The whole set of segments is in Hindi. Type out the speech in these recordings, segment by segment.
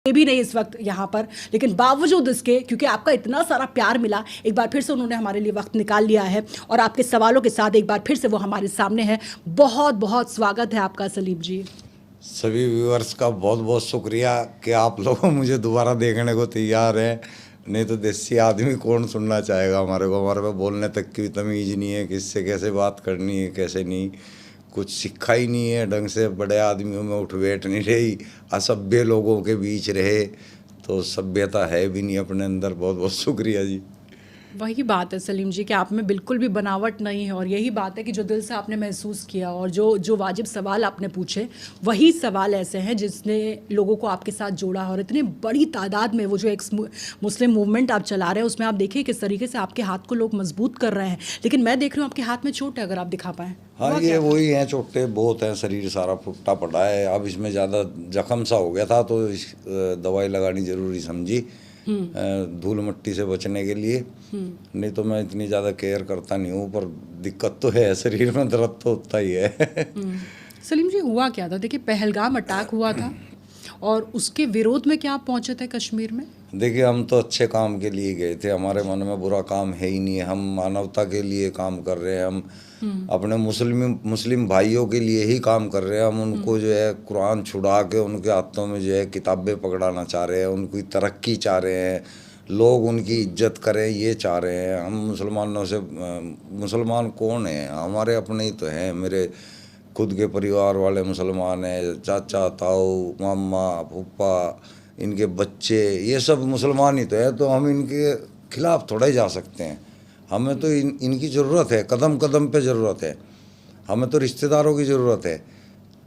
ये भी नहीं इस वक्त यहाँ पर, लेकिन बावजूद इसके क्योंकि आपका इतना सारा प्यार मिला, एक बार फिर से उन्होंने हमारे लिए वक्त निकाल लिया है और आपके सवालों के साथ एक बार फिर से वो हमारे सामने है। बहुत बहुत स्वागत है आपका सलीम जी। सभी व्यूअर्स का बहुत बहुत शुक्रिया कि आप लोग मुझे दोबारा देखने को तैयार हैं। नहीं तो देसी आदमी कौन सुनना चाहेगा हमारे पे बोलने तक की तमीज़ नहीं है, किससे कैसे बात करनी है कैसे नहीं, कुछ सीखा ही नहीं है ढंग से। बड़े आदमियों में उठ बैठ नहीं रही, असभ्य लोगों के बीच रहे तो सभ्यता है भी नहीं अपने अंदर। बहुत बहुत शुक्रिया जी। वही बात है सलीम जी कि आप में बिल्कुल भी बनावट नहीं है और यही बात है कि जो दिल से आपने महसूस किया और जो वाजिब सवाल आपने पूछे वही सवाल ऐसे हैं जिसने लोगों को आपके साथ जोड़ा। और इतनी बड़ी तादाद में वो जो एक मुस्लिम मूवमेंट आप चला रहे हैं उसमें आप देखिए किस तरीके से आपके हाथ को लोग मजबूत कर रहे हैं। लेकिन मैं देख रही हूँ आपके हाथ में चोट है, अगर आप दिखा पाएँ। हाँ ये वही हैं, चोटें बहुत हैं, शरीर सारा फुट्टा पड़ा है। अब इसमें ज़्यादा जख्म सा हो गया था तो दवाई लगानी ज़रूरी समझी धूल मिट्टी से बचने के लिए। नहीं तो मैं इतनी ज़्यादा केयर करता नहीं हूँ, पर दिक्कत तो है, शरीर में दर्द तो होता ही है। सलीम जी हुआ क्या था? देखिए पहलगाम अटैक हुआ था और उसके विरोध में क्या आप पहुँचे थे कश्मीर में? देखिए हम तो अच्छे काम के लिए गए थे, हमारे मन में बुरा काम है ही नहीं। हम मानवता के लिए काम कर रहे हैं, हम अपने मुस्लिम भाइयों के लिए ही काम कर रहे हैं। हम उनको जो है कुरान छुड़ा के उनके हाथों में जो है किताबें पकड़ाना चाह रहे हैं, उनकी तरक्की चाह रहे हैं, लोग उनकी इज्जत करें ये चाह रहे हैं। हम मुसलमानों से मुसलमान कौन है? हमारे अपने ही तो हैं, मेरे खुद के परिवार वाले मुसलमान हैं, चाचा ताऊ मामा फूफा इनके बच्चे ये सब मुसलमान ही तो है। तो हम इनके खिलाफ थोड़ा ही जा सकते हैं। हमें तो इनकी ज़रूरत है, कदम कदम पे ज़रूरत है। हमें तो रिश्तेदारों की ज़रूरत है।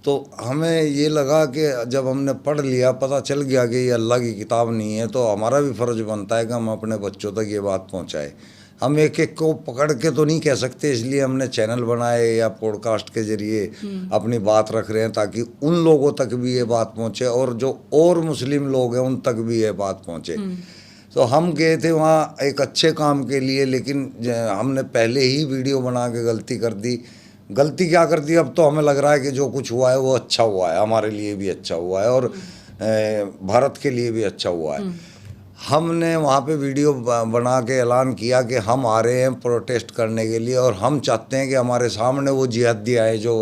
तो हमें ये लगा कि जब हमने पढ़ लिया, पता चल गया कि ये अल्लाह की किताब नहीं है, तो हमारा भी फ़र्ज़ बनता है कि हम अपने बच्चों तक ये बात पहुँचाएँ। हम एक एक को पकड़ के तो नहीं कह सकते, इसलिए हमने चैनल बनाए या पॉडकास्ट के ज़रिए अपनी बात रख रहे हैं ताकि उन लोगों तक भी ये बात पहुँचे और जो और मुस्लिम लोग हैं उन तक भी ये बात पहुँचे। तो हम गए थे वहाँ एक अच्छे काम के लिए, लेकिन हमने पहले ही वीडियो बना के गलती कर दी। गलती क्या कर दी? अब तो हमें लग रहा है कि जो कुछ हुआ है वो अच्छा हुआ है, हमारे लिए भी अच्छा हुआ है और भारत के लिए भी अच्छा हुआ है। हमने वहाँ पे वीडियो बना के ऐलान किया कि हम आ रहे हैं प्रोटेस्ट करने के लिए और हम चाहते हैं कि हमारे सामने वो जिहादी आए जो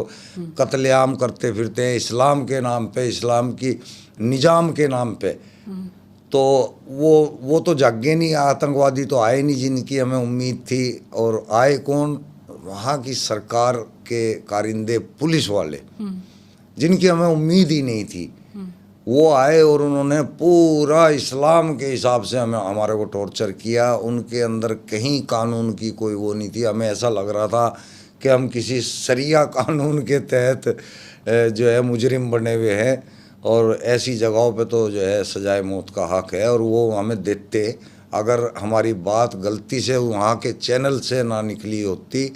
कत्लेआम करते फिरते हैं इस्लाम के नाम पे, इस्लाम की निज़ाम के नाम पे। तो वो तो जागे नहीं, आतंकवादी तो आए नहीं जिनकी हमें उम्मीद थी। और आए कौन? वहाँ की सरकार के कारिंदे पुलिस वाले जिनकी हमें उम्मीद ही नहीं थी, वो आए और उन्होंने पूरा इस्लाम के हिसाब से हमारे को टॉर्चर किया। उनके अंदर कहीं कानून की कोई वो नहीं थी। हमें ऐसा लग रहा था कि हम किसी शरिया कानून के तहत जो है मुजरिम बने हुए हैं और ऐसी जगहों पे तो जो है सजाए मौत का हक है। और वो हमें देते, अगर हमारी बात गलती से वहाँ के चैनल से ना निकली होती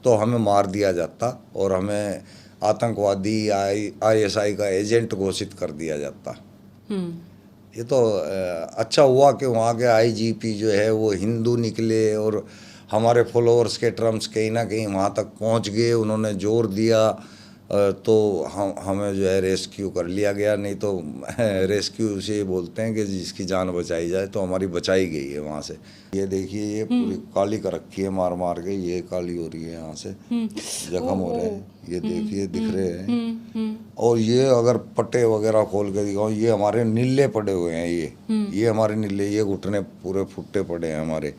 तो हमें मार दिया जाता और हमें आतंकवादी ISI का एजेंट घोषित कर दिया जाता। ये तो अच्छा हुआ कि वहाँ के IGP जो है वो हिंदू निकले और हमारे फॉलोअर्स के टर्म्स कहीं ना कहीं वहाँ तक पहुँच गए, उन्होंने जोर दिया तो हमें जो है रेस्क्यू कर लिया गया। नहीं तो रेस्क्यू से ये बोलते हैं कि जिसकी जान बचाई जाए, तो हमारी बचाई गई है वहाँ से। ये देखिए ये पूरी काली कर रखी है, मार मार के ये काली हो रही है, यहाँ से जख्म हो रहे हैं, ये देखिए दिख रहे हैं। और ये अगर पट्टे वगैरह खोल के दिखाऊं, ये हमारे नीले पड़े हुए हैं, ये हमारे नीले, ये घुटने पूरे फुट्टे पड़े हैं हमारे।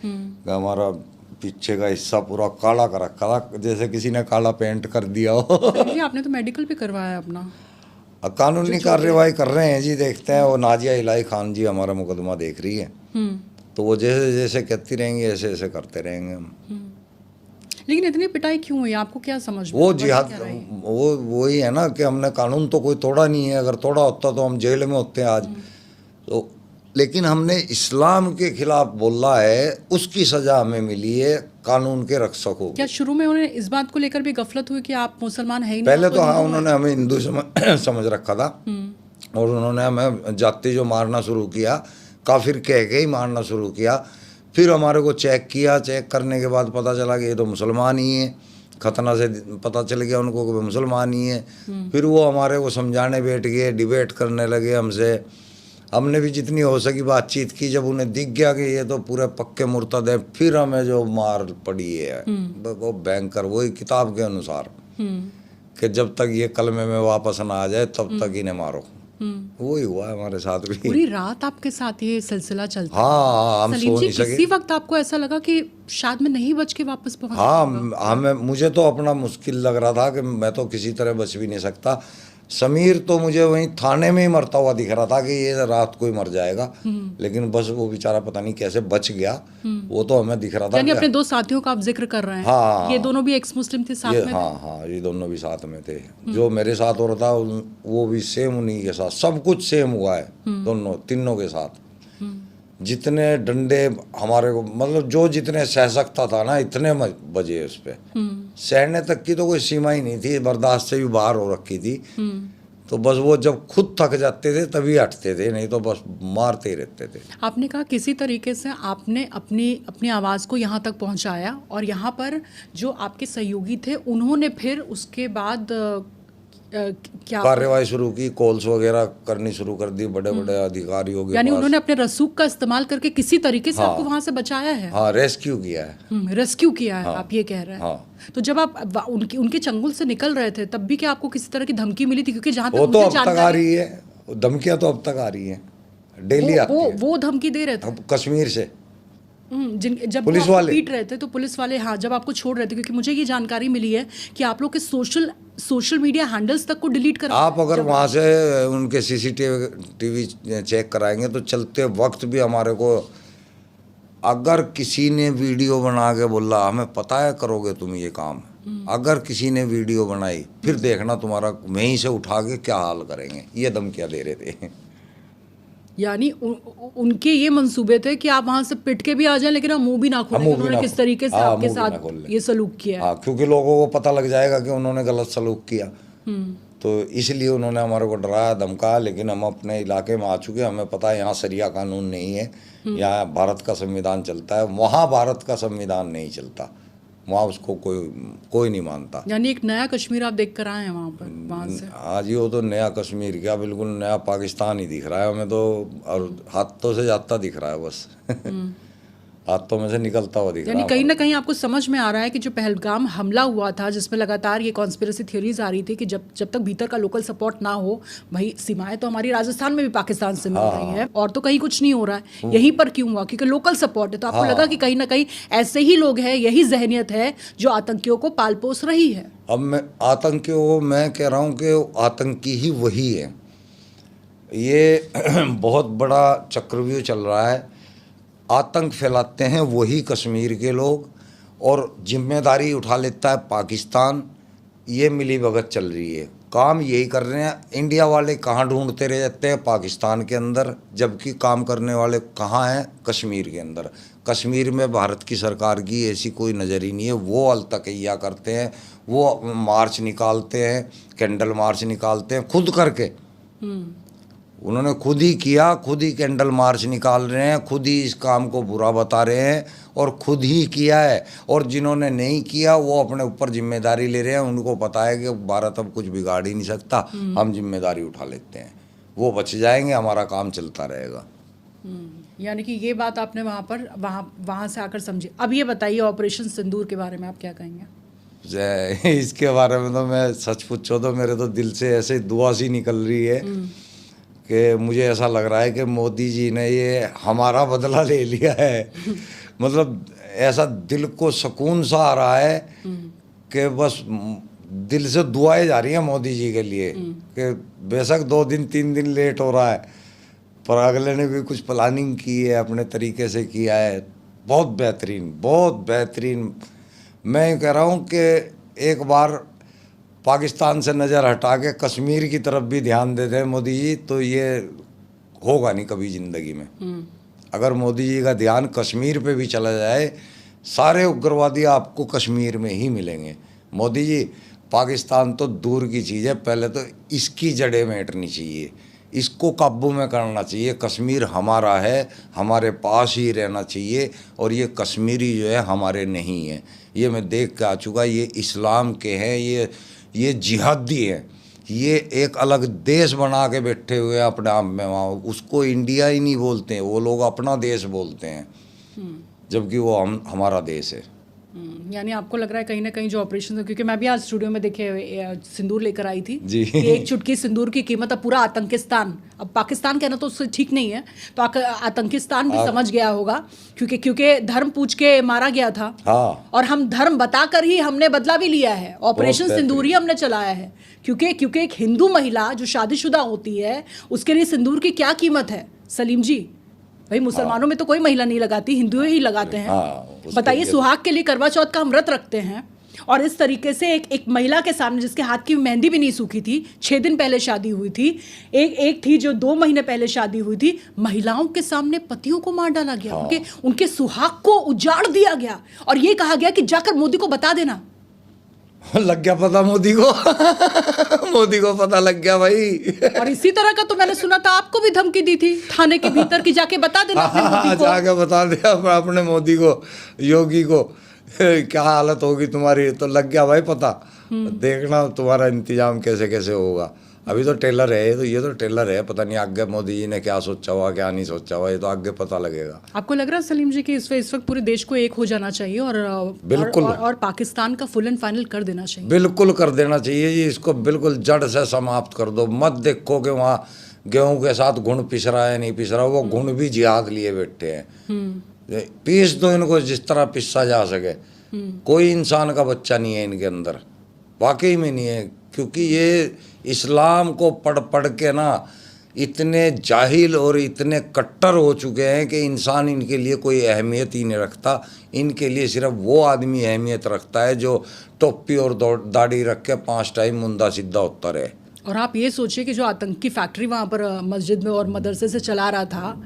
हमारा पीछे का हिस्सा पूरा काला कर रखा था, जैसे किसी ने काला पेंट कर दिया हो। आपने तो मेडिकल भी करवाया अपना? कानूनी कार्रवाई कर रहे हैं जी, देखते हैं। वो नाजिया इलाही खान जी हमारा मुकदमा देख रही है, तो वो जैसे जैसे कहती रहेंगे ऐसे ऐसे करते रहेंगे हम। लेकिन इतनी पिटाई क्यों हुई, आपको क्या समझ में? वो जिहाद वही है ना कि हमने कानून तो कोई तोड़ा नहीं है। अगर तोड़ा होता तो हम जेल में होते हैं आज। तो लेकिन हमने इस्लाम के खिलाफ बोला है, उसकी सजा हमें मिली है कानून के रक्षक हो। क्या शुरू में उन्होंने इस बात को लेकर भी गफलत हुई कि आप मुसलमान है ही नहीं? पहले तो हाँ, उन्होंने हमें हिंदू समझ रखा था और उन्होंने हमें जाति जो मारना शुरू किया, काफिर कह के ही मारना शुरू किया। फिर हमारे को चेक किया, चेक करने के बाद पता चला कि ये तो मुसलमान ही है। खतना से पता चल गया उनको कि मुसलमान ही है। फिर वो हमारे को समझाने बैठ गए, डिबेट करने लगे हमसे हमने भी जितनी हो सकी बातचीत की। जब उन्हें दिख गया कि ये तो पूरे पक्के मुर्तद है, फिर हमें जो मार पड़ी है वो भयंकर, वही किताब के अनुसार कि जब तक ये कलमे में वापस ना आ जाए तब तक इन्हें मारो। वही हुआ है हमारे साथ भी। पूरी रात आपके साथ ये सिलसिला चलता हाँ, हम सलीम सो जी, नहीं सके। किसी वक्त आपको ऐसा लगा कि शायद मैं नहीं बच के वापस पहुंच हाँ, हमें मुझे तो अपना मुश्किल लग रहा था कि मैं तो किसी तरह बच भी नहीं सकता। समीर तो मुझे वहीं थाने में ही मरता हुआ दिख रहा था कि ये रात को ही मर जाएगा, लेकिन बस वो बेचारा पता नहीं कैसे बच गया। वो तो हमें दिख रहा था। यानी अपने दो साथियों का आप जिक्र कर रहे हैं। हाँ, ये दोनों भी एक्स मुस्लिम थे साथ ये में? हाँ, ये दोनों भी साथ में थे। जो मेरे साथ हो रहा था वो भी सेम उन्हीं के साथ, सब कुछ सेम हुआ है दोनों तीनों के साथ। जितने डंडे हमारे को, मतलब जो जितने सह सकता था ना, इतने बजे उस पे। सहने तक की तो कोई सीमा ही नहीं थी, बर्दाश्त से भी बाहर हो रखी थी। तो बस वो जब खुद थक जाते थे तभी हटते थे, नहीं तो बस मारते ही रहते थे। आपने कहा किसी तरीके से आपने अपनी आवाज़ को यहाँ तक पहुँचाया, और यहाँ पर जो आपके सहयोगी थे उन्होंने फिर उसके बाद क्या कार्यवाही शुरू की, कॉल्स वगैरह करनी शुरू कर दी बड़े बड़े अधिकारियों के यानी पास। उन्होंने अपने रसूख का इस्तेमाल करके किसी तरीके से आपको वहाँ से बचाया है? हाँ, रेस्क्यू किया है। रेस्क्यू किया है, आप ये कह रहे हैं। हाँ। तो जब आप उनके चंगुल से निकल रहे थे तब भी क्या आपको किसी तरह की धमकी मिली थी? क्योंकि जहाँ तक वो तो मुझे अब तक आ रही है, धमकियां तो अब तक आ रही हैं, डेली आती है। वो धमकी दे रहे थे अब कश्मीर से जब पुलिस वो आपको वाले पीट रहे थे तो पुलिस वाले, हाँ, जब आपको छोड़ रहे थे, क्योंकि मुझे ये जानकारी मिली है कि आप लोग के सोशल मीडिया हैंडल्स तक को डिलीट कर, आप अगर वहाँ से उनके सीसीटीवी चेक कराएंगे तो चलते वक्त भी हमारे को, अगर किसी ने वीडियो बना के बोला हमें पता है करोगे तुम ये काम, अगर किसी ने वीडियो बनाई फिर देखना तुम्हारा वहीं से उठा के क्या हाल करेंगे, ये धमकियाँ दे रहे थे। यानी उनके ये मंसूबे थे कि आप वहां से पिट के भी आ जाएं लेकिन आप मुंह भी ना खोलें। उन्होंने किस तरीके से आपके साथ ये सलूक किया? हाँ, क्योंकि लोगों को पता लग जाएगा कि उन्होंने गलत सलूक किया, तो इसलिए उन्होंने हमारे को डराया धमकाया। लेकिन हम अपने इलाके में आ चुके, हमें पता है यहाँ शरिया कानून नहीं है, यहाँ भारत का संविधान चलता है, वहाँ भारत का संविधान नहीं चलता, वहाँ उसको कोई नहीं मानता। यानी एक नया कश्मीर आप देख कर आए हैं वहाँ पर, वहाँ से? हाँ जी, वो तो नया कश्मीर क्या, बिल्कुल नया पाकिस्तान ही दिख रहा है हमें तो, और हाथों से जाता दिख रहा है बस। हाथों में से निकलता हुआ दिख रहा है। यानी कहीं ना कहीं आपको समझ में आ रहा है कि जो पहलगाम हमला हुआ था, जिसमें लगातार ये कॉन्स्पिरेसी थ्योरीज आ रही थी कि जब तक भीतर का लोकल सपोर्ट ना हो, भाई सीमाएं तो हमारी राजस्थान में भी पाकिस्तान से मिल रही है और तो कहीं कुछ नहीं हो रहा है, यहीं पर क्यों हुआ? क्योंकि लोकल सपोर्ट है। तो आपको लगा कि कहीं ना कहीं ऐसे ही लोग हैं, यही जहनियत है जो आतंकियों को पाल पोस रही है? अब मैं कह रहा हूँ कि आतंकी ही वही है। ये बहुत बड़ा चक्रव्यूह चल रहा है, आतंक फैलाते हैं वही कश्मीर के लोग, और जिम्मेदारी उठा लेता है पाकिस्तान। ये मिलीभगत चल रही है, काम यही कर रहे हैं। इंडिया वाले कहाँ ढूंढते रह जाते हैं? पाकिस्तान के अंदर, जबकि काम करने वाले कहाँ हैं? कश्मीर के अंदर। कश्मीर में भारत की सरकार की ऐसी कोई नज़र ही नहीं है। वो अलतकैया करते हैं, वो मार्च निकालते हैं, कैंडल मार्च निकालते हैं खुद करके। उन्होंने खुद ही किया, खुद ही कैंडल मार्च निकाल रहे हैं, खुद ही इस काम को बुरा बता रहे हैं और खुद ही किया है। और जिन्होंने नहीं किया वो अपने ऊपर जिम्मेदारी ले रहे हैं। उनको पता है कि भारत अब कुछ बिगाड़ ही नहीं सकता, हम जिम्मेदारी उठा लेते हैं, वो बच जाएंगे, हमारा काम चलता रहेगा। यानी कि ये बात आपने वहाँ से आकर समझी। अब ये बताइए ऑपरेशन सिंदूर के बारे में आप क्या कहेंगे? इसके बारे में तो मैं सच पूछो तो मेरे तो दिल से ऐसे दुआ सी निकल रही है कि मुझे ऐसा लग रहा है कि मोदी जी ने ये हमारा बदला ले लिया है। मतलब ऐसा दिल को सुकून सा आ रहा है कि बस दिल से दुआएं जा रही हैं मोदी जी के लिए कि बेशक 2 दिन 3 दिन लेट हो रहा है, पर अगले ने भी कुछ प्लानिंग की है, अपने तरीके से किया है। बहुत बेहतरीन, बहुत बेहतरीन। मैं कह रहा हूँ कि एक बार पाकिस्तान से नज़र हटा के कश्मीर की तरफ भी ध्यान देते हैं मोदी जी, तो ये होगा नहीं कभी ज़िंदगी में। अगर मोदी जी का ध्यान कश्मीर पे भी चला जाए, सारे उग्रवादी आपको कश्मीर में ही मिलेंगे। मोदी जी, पाकिस्तान तो दूर की चीज़ है, पहले तो इसकी जड़ें मेटनी चाहिए, इसको काबू में करना चाहिए। कश्मीर हमारा है, हमारे पास ही रहना चाहिए, और ये कश्मीरी जो है हमारे नहीं है। ये मैं देख के आ चुका, ये इस्लाम के हैं, ये जिहादी हैं, ये एक अलग देश बना के बैठे हुए हैं अपने आप में वहाँ, उसको इंडिया ही नहीं बोलते हैं, वो लोग अपना देश बोलते हैं, जबकि वो हमारा देश है। यानी आपको लग रहा है कहीं ना कहीं जो ऑपरेशन, क्योंकि मैं भी आज स्टूडियो में देखे सिंदूर लेकर आई थी जी। कि एक चुटकी सिंदूर की कीमत अब पूरा आतंकिस्तान, अब पाकिस्तान कहना तो उससे ठीक नहीं है, तो आतंकिस्तान भी समझ गया होगा, क्योंकि धर्म पूछ के मारा गया था। हाँ, और हम धर्म बताकर ही हमने बदला भी लिया है, ऑपरेशन सिंदूर ही हमने चलाया है, क्योंकि एक हिंदू महिला जो शादीशुदा होती है उसके लिए सिंदूर की क्या कीमत है सलीम जी? भाई मुसलमानों में तो कोई महिला नहीं लगाती, हिंदू ही लगाते हैं। बताइए, सुहाग के लिए करवा चौथ का हम व्रत रखते हैं, और इस तरीके से एक महिला के सामने जिसके हाथ की मेहंदी भी नहीं सूखी थी, 6 दिन पहले शादी हुई थी, एक थी जो 2 महीने पहले शादी हुई थी, महिलाओं के सामने पतियों को मार डाला गया, उनके सुहाग को उजाड़ दिया गया, और ये कहा गया कि जाकर मोदी को बता देना। लग गया पता मोदी को। मोदी को पता लग गया भाई। और इसी तरह का तो मैंने सुना था, आपको भी धमकी दी थी थाने के भीतर की जाके बता देना अपने मोदी को। जाके बता दिया अपने मोदी को, योगी को, क्या हालत होगी तुम्हारी। तो लग गया भाई पता, देखना तुम्हारा इंतजाम कैसे कैसे होगा। अभी तो टेलर है, तो ये तो टेलर है, पता नहीं आगे मोदी जी ने क्या सोचा हुआ क्या नहीं सोचा हुआ, ये तो आगे पता लगेगा। आपको लग रहा है सलीम जी कि इस वक्त पूरे देश को एक हो जाना चाहिए और बिल्कुल और पाकिस्तान का फुल एंड फाइनल कर देना चाहिए? बिल्कुल कर देना चाहिए जी, इसको बिल्कुल जड़ से समाप्त कर दो। मत देखो कि वहाँ गेहूं के साथ गुण पिस रहा है नहीं पिस रहा, वो गुण भी जिहाद लिए बैठे हैं। पीस दो इनको जिस तरह पिसा जा सके। कोई इंसान का बच्चा नहीं है इनके अंदर, वाकई में नहीं है, क्योंकि ये इस्लाम को पढ़ पढ़ के ना इतने जाहिल और इतने कट्टर हो चुके हैं कि इंसान इनके लिए कोई अहमियत ही नहीं रखता। इनके लिए सिर्फ वो आदमी अहमियत रखता है जो टोपी और दाढ़ी रख के 5 टाइम मुंदा सीधा होता रहे। और आप ये सोचिए कि जो आतंकी फैक्ट्री वहाँ पर मस्जिद में और मदरसे से चला रहा था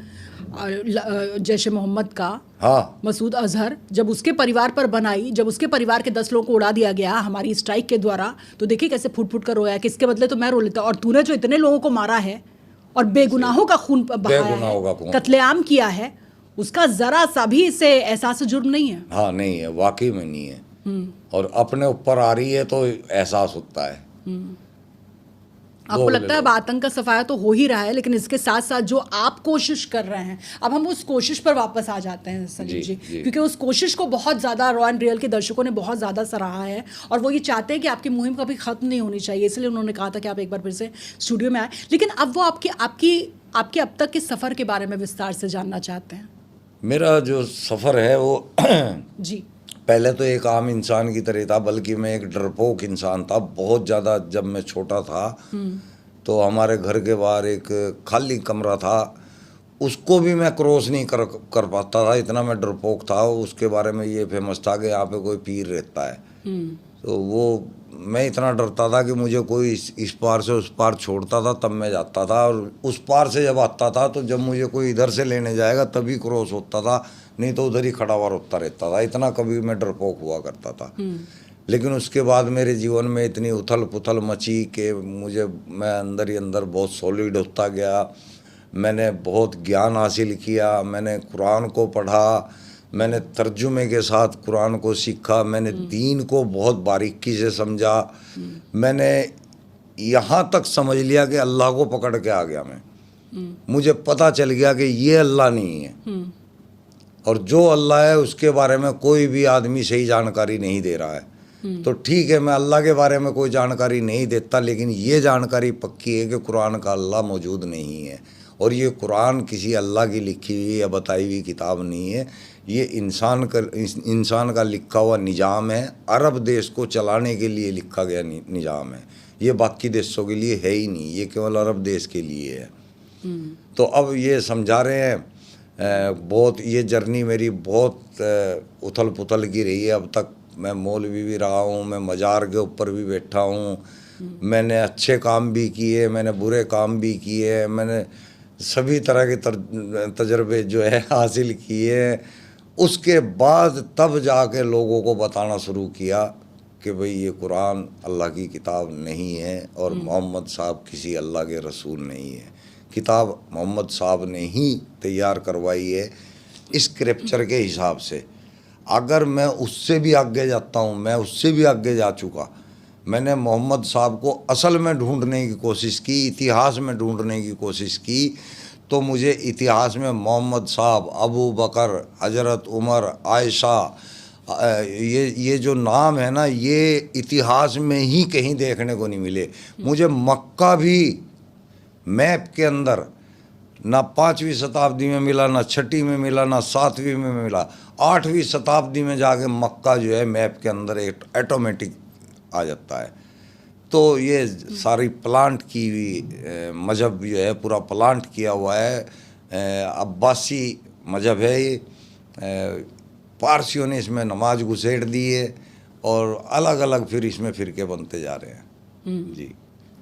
जैश मोहम्मद का, हाँ, मसूद अजहर, जब उसके परिवार पर बनाई, जब उसके परिवार के 10 लोगों को उड़ा दिया गया हमारी स्ट्राइक के द्वारा, तो देखिए कैसे फुट फुट कर रोया कि इसके बदले तो मैं रो लेता। और तूने जो इतने लोगों को मारा है और बेगुनाहों का खून बहाया है, कत्लेआम किया है, उसका जरा सा भी इससे एहसास जुर्म नहीं है। हाँ नहीं है, वाकई में नहीं है। और अपने ऊपर आ रही है तो एहसास होता है। आपको लगता है अब आतंक का सफाया तो हो ही रहा है, लेकिन इसके साथ साथ जो आप कोशिश कर रहे हैं, अब हम उस कोशिश पर वापस आ जाते हैं सलीम जी, क्योंकि उस कोशिश को बहुत ज़्यादा रॉ एंड रियल के दर्शकों ने बहुत ज़्यादा सराहा है, और वो ये चाहते हैं कि आपकी मुहिम कभी ख़त्म नहीं होनी चाहिए, इसलिए उन्होंने कहा था कि आप एक बार फिर से स्टूडियो में आए। लेकिन अब वो आपके अब तक के सफ़र के बारे में विस्तार से जानना चाहते हैं। मेरा जो सफ़र है वो जी, पहले तो एक आम इंसान की तरह था, बल्कि मैं एक डरपोक इंसान था बहुत ज़्यादा। जब मैं छोटा था तो हमारे घर के बाहर एक खाली कमरा था, उसको भी मैं क्रॉस नहीं कर पाता था, इतना मैं डरपोक था। उसके बारे में ये फेमस था कि यहाँ पे कोई पीर रहता है, तो वो मैं इतना डरता था कि मुझे कोई इस पार से उस पार छोड़ता था तब मैं जाता था, और उस पार से जब आता था तो जब मुझे कोई इधर से लेने जाएगा तभी क्रॉस होता था, नहीं तो उधर ही खड़ा हुआ रोता रहता था। इतना कभी मैं डरपोक हुआ करता था। लेकिन उसके बाद मेरे जीवन में इतनी उथल पुथल मची कि मैं अंदर ही अंदर बहुत सॉलिड होता गया। मैंने बहुत ज्ञान हासिल किया, मैंने कुरान को पढ़ा, मैंने तर्जुमे के साथ कुरान को सीखा, मैंने दीन को बहुत बारीकी से समझा। मैंने यहाँ तक समझ लिया कि अल्लाह को पकड़ के आ गया मैं। मुझे पता चल गया कि ये अल्लाह नहीं है, और जो अल्लाह है उसके बारे में कोई भी आदमी सही जानकारी नहीं दे रहा है। तो ठीक है, मैं अल्लाह के बारे में कोई जानकारी नहीं देता, लेकिन ये जानकारी पक्की है कि कुरान का अल्लाह मौजूद नहीं है, और ये कुरान किसी अल्लाह की लिखी हुई या बताई हुई किताब नहीं है। ये इंसान का लिखा हुआ निज़ाम है, अरब देश को चलाने के लिए लिखा गया निज़ाम है। ये बाकी देशों के लिए है ही नहीं, ये केवल अरब देश के लिए है। तो अब ये समझा रहे हैं बहुत, ये जर्नी मेरी बहुत उथल पुथल की रही है। अब तक मैं मौलवी भी रहा हूँ, मैं मज़ार के ऊपर भी बैठा हूँ, मैंने अच्छे काम भी किए, मैंने बुरे काम भी किए, मैंने सभी तरह के तजर्बे जो है हासिल किए। उसके बाद तब जाके लोगों को बताना शुरू किया कि भाई ये कुरान अल्लाह की किताब नहीं है, और मोहम्मद साहब किसी अल्लाह के रसूल नहीं है। किताब मोहम्मद साहब ने ही तैयार करवाई है स्क्रिप्चर के हिसाब से। अगर मैं उससे भी आगे जाता हूँ, मैं उससे भी आगे जा चुका, मैंने मोहम्मद साहब को असल में ढूंढने की कोशिश की, इतिहास में ढूंढने की कोशिश की, तो मुझे इतिहास में मोहम्मद साहब, अबू बकर, हजरत उमर, आयशा, ये जो नाम है ना, ये इतिहास में ही कहीं देखने को नहीं मिले। मुझे मक्का भी मैप के अंदर ना 5वीं शताब्दी में मिला, ना 6वीं में मिला, ना 7वीं में मिला, 8वीं शताब्दी में जाके मक्का जो है मैप के अंदर एक ऑटोमेटिक आ जाता है। तो ये सारी प्लांट की हुई मजहब जो है पूरा प्लांट किया हुआ है। अब्बासी मजहब है ये। पारसियों ने इसमें नमाज घुसेड़ दी है और अलग अलग फिर इसमें फिरके बनते जा रहे हैं। जी,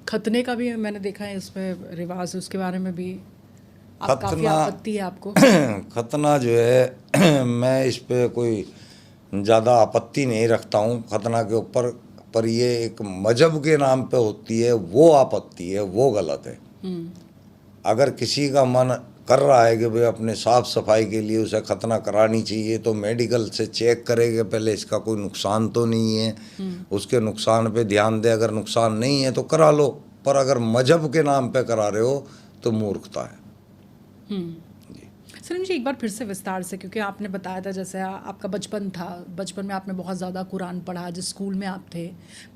खतने का भी मैंने देखा है इसमें रिवाज, उसके बारे में भी काफ़ी खतना आपत्ति है आपको? खतना जो है मैं इस पे कोई ज़्यादा आपत्ति नहीं रखता हूँ खतना के ऊपर, पर ये एक मजहब के नाम पे होती है, वो आपत्ति है, वो गलत है। अगर किसी का मन कर रहा है कि भाई अपने साफ सफाई के लिए उसे खतना करानी चाहिए, तो मेडिकल से चेक करेंगे पहले इसका कोई नुकसान तो नहीं है, उसके नुकसान पे ध्यान दे, अगर नुकसान नहीं है तो करा लो। पर अगर मजहब के नाम पे करा रहे हो तो मूर्खता है। सलीम जी, एक बार फिर से विस्तार से, क्योंकि आपने बताया था जैसे आपका बचपन था, बचपन में आपने बहुत ज़्यादा कुरान पढ़ा, जिस स्कूल में आप थे,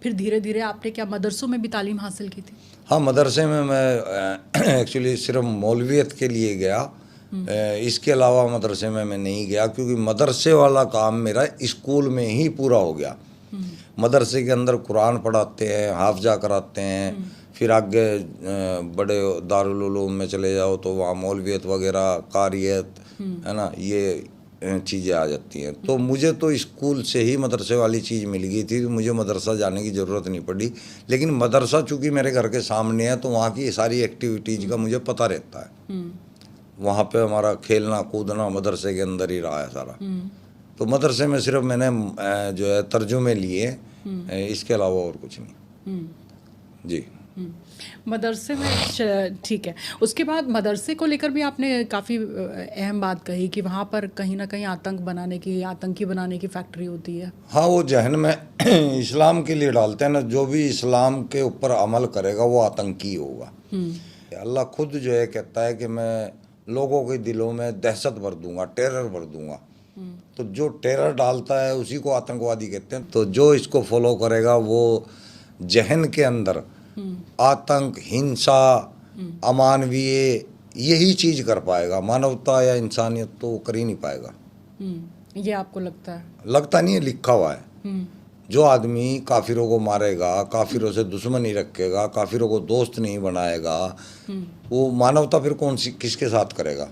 फिर धीरे धीरे आपने क्या मदरसों में भी तालीम हासिल की थी? हाँ, मदरसे में मैं एक्चुअली सिर्फ मौलवियत के लिए गया, इसके अलावा मदरसे में मैं नहीं गया, क्योंकि मदरसे वाला काम मेरा स्कूल में ही पूरा हो गया। मदरसे के अंदर कुरान पढ़ाते हैं, हाफजा कराते हैं, फिर आगे बड़े दारुल उलूम में चले जाओ तो वहाँ मौलवियत वगैरह, कारियत, है ना, ये चीज़ें आ जाती हैं। तो मुझे तो स्कूल से ही मदरसे वाली चीज़ मिल गई थी, मुझे मदरसा जाने की ज़रूरत नहीं पड़ी। लेकिन मदरसा चूँकि मेरे घर के सामने है तो वहाँ की सारी एक्टिविटीज़ का मुझे पता रहता है। वहाँ पे हमारा खेलना कूदना मदरसे के अंदर ही रहा है सारा। तो मदरसे में सिर्फ मैंने जो है तर्जुमे लिए, इसके अलावा और कुछ नहीं। जी, मदरसे में ठीक है। उसके बाद मदरसे को लेकर भी आपने काफ़ी अहम बात कही कि वहाँ पर कहीं ना कहीं आतंकी बनाने की फैक्ट्री होती है। हाँ, वो जहन में इस्लाम के लिए डालते हैं ना, जो भी इस्लाम के ऊपर अमल करेगा वो आतंकी होगा। अल्लाह खुद जो है कहता है कि मैं लोगों के दिलों में दहशत भर दूंगा, टेरर भर दूंगा। तो जो टेरर डालता है उसी को आतंकवादी कहते हैं। तो जो इसको फॉलो करेगा वो जहन के अंदर आतंक, हिंसा, अमानवीय यही चीज़ कर पाएगा। मानवता या इंसानियत तो वो कर ही नहीं पाएगा। ये आपको लगता है? लगता नहीं है, लिखा हुआ है। जो आदमी काफिरों को मारेगा, काफिरों से दुश्मनी रखेगा, काफिरों को दोस्त नहीं बनाएगा, वो मानवता फिर कौन सी किसके साथ करेगा?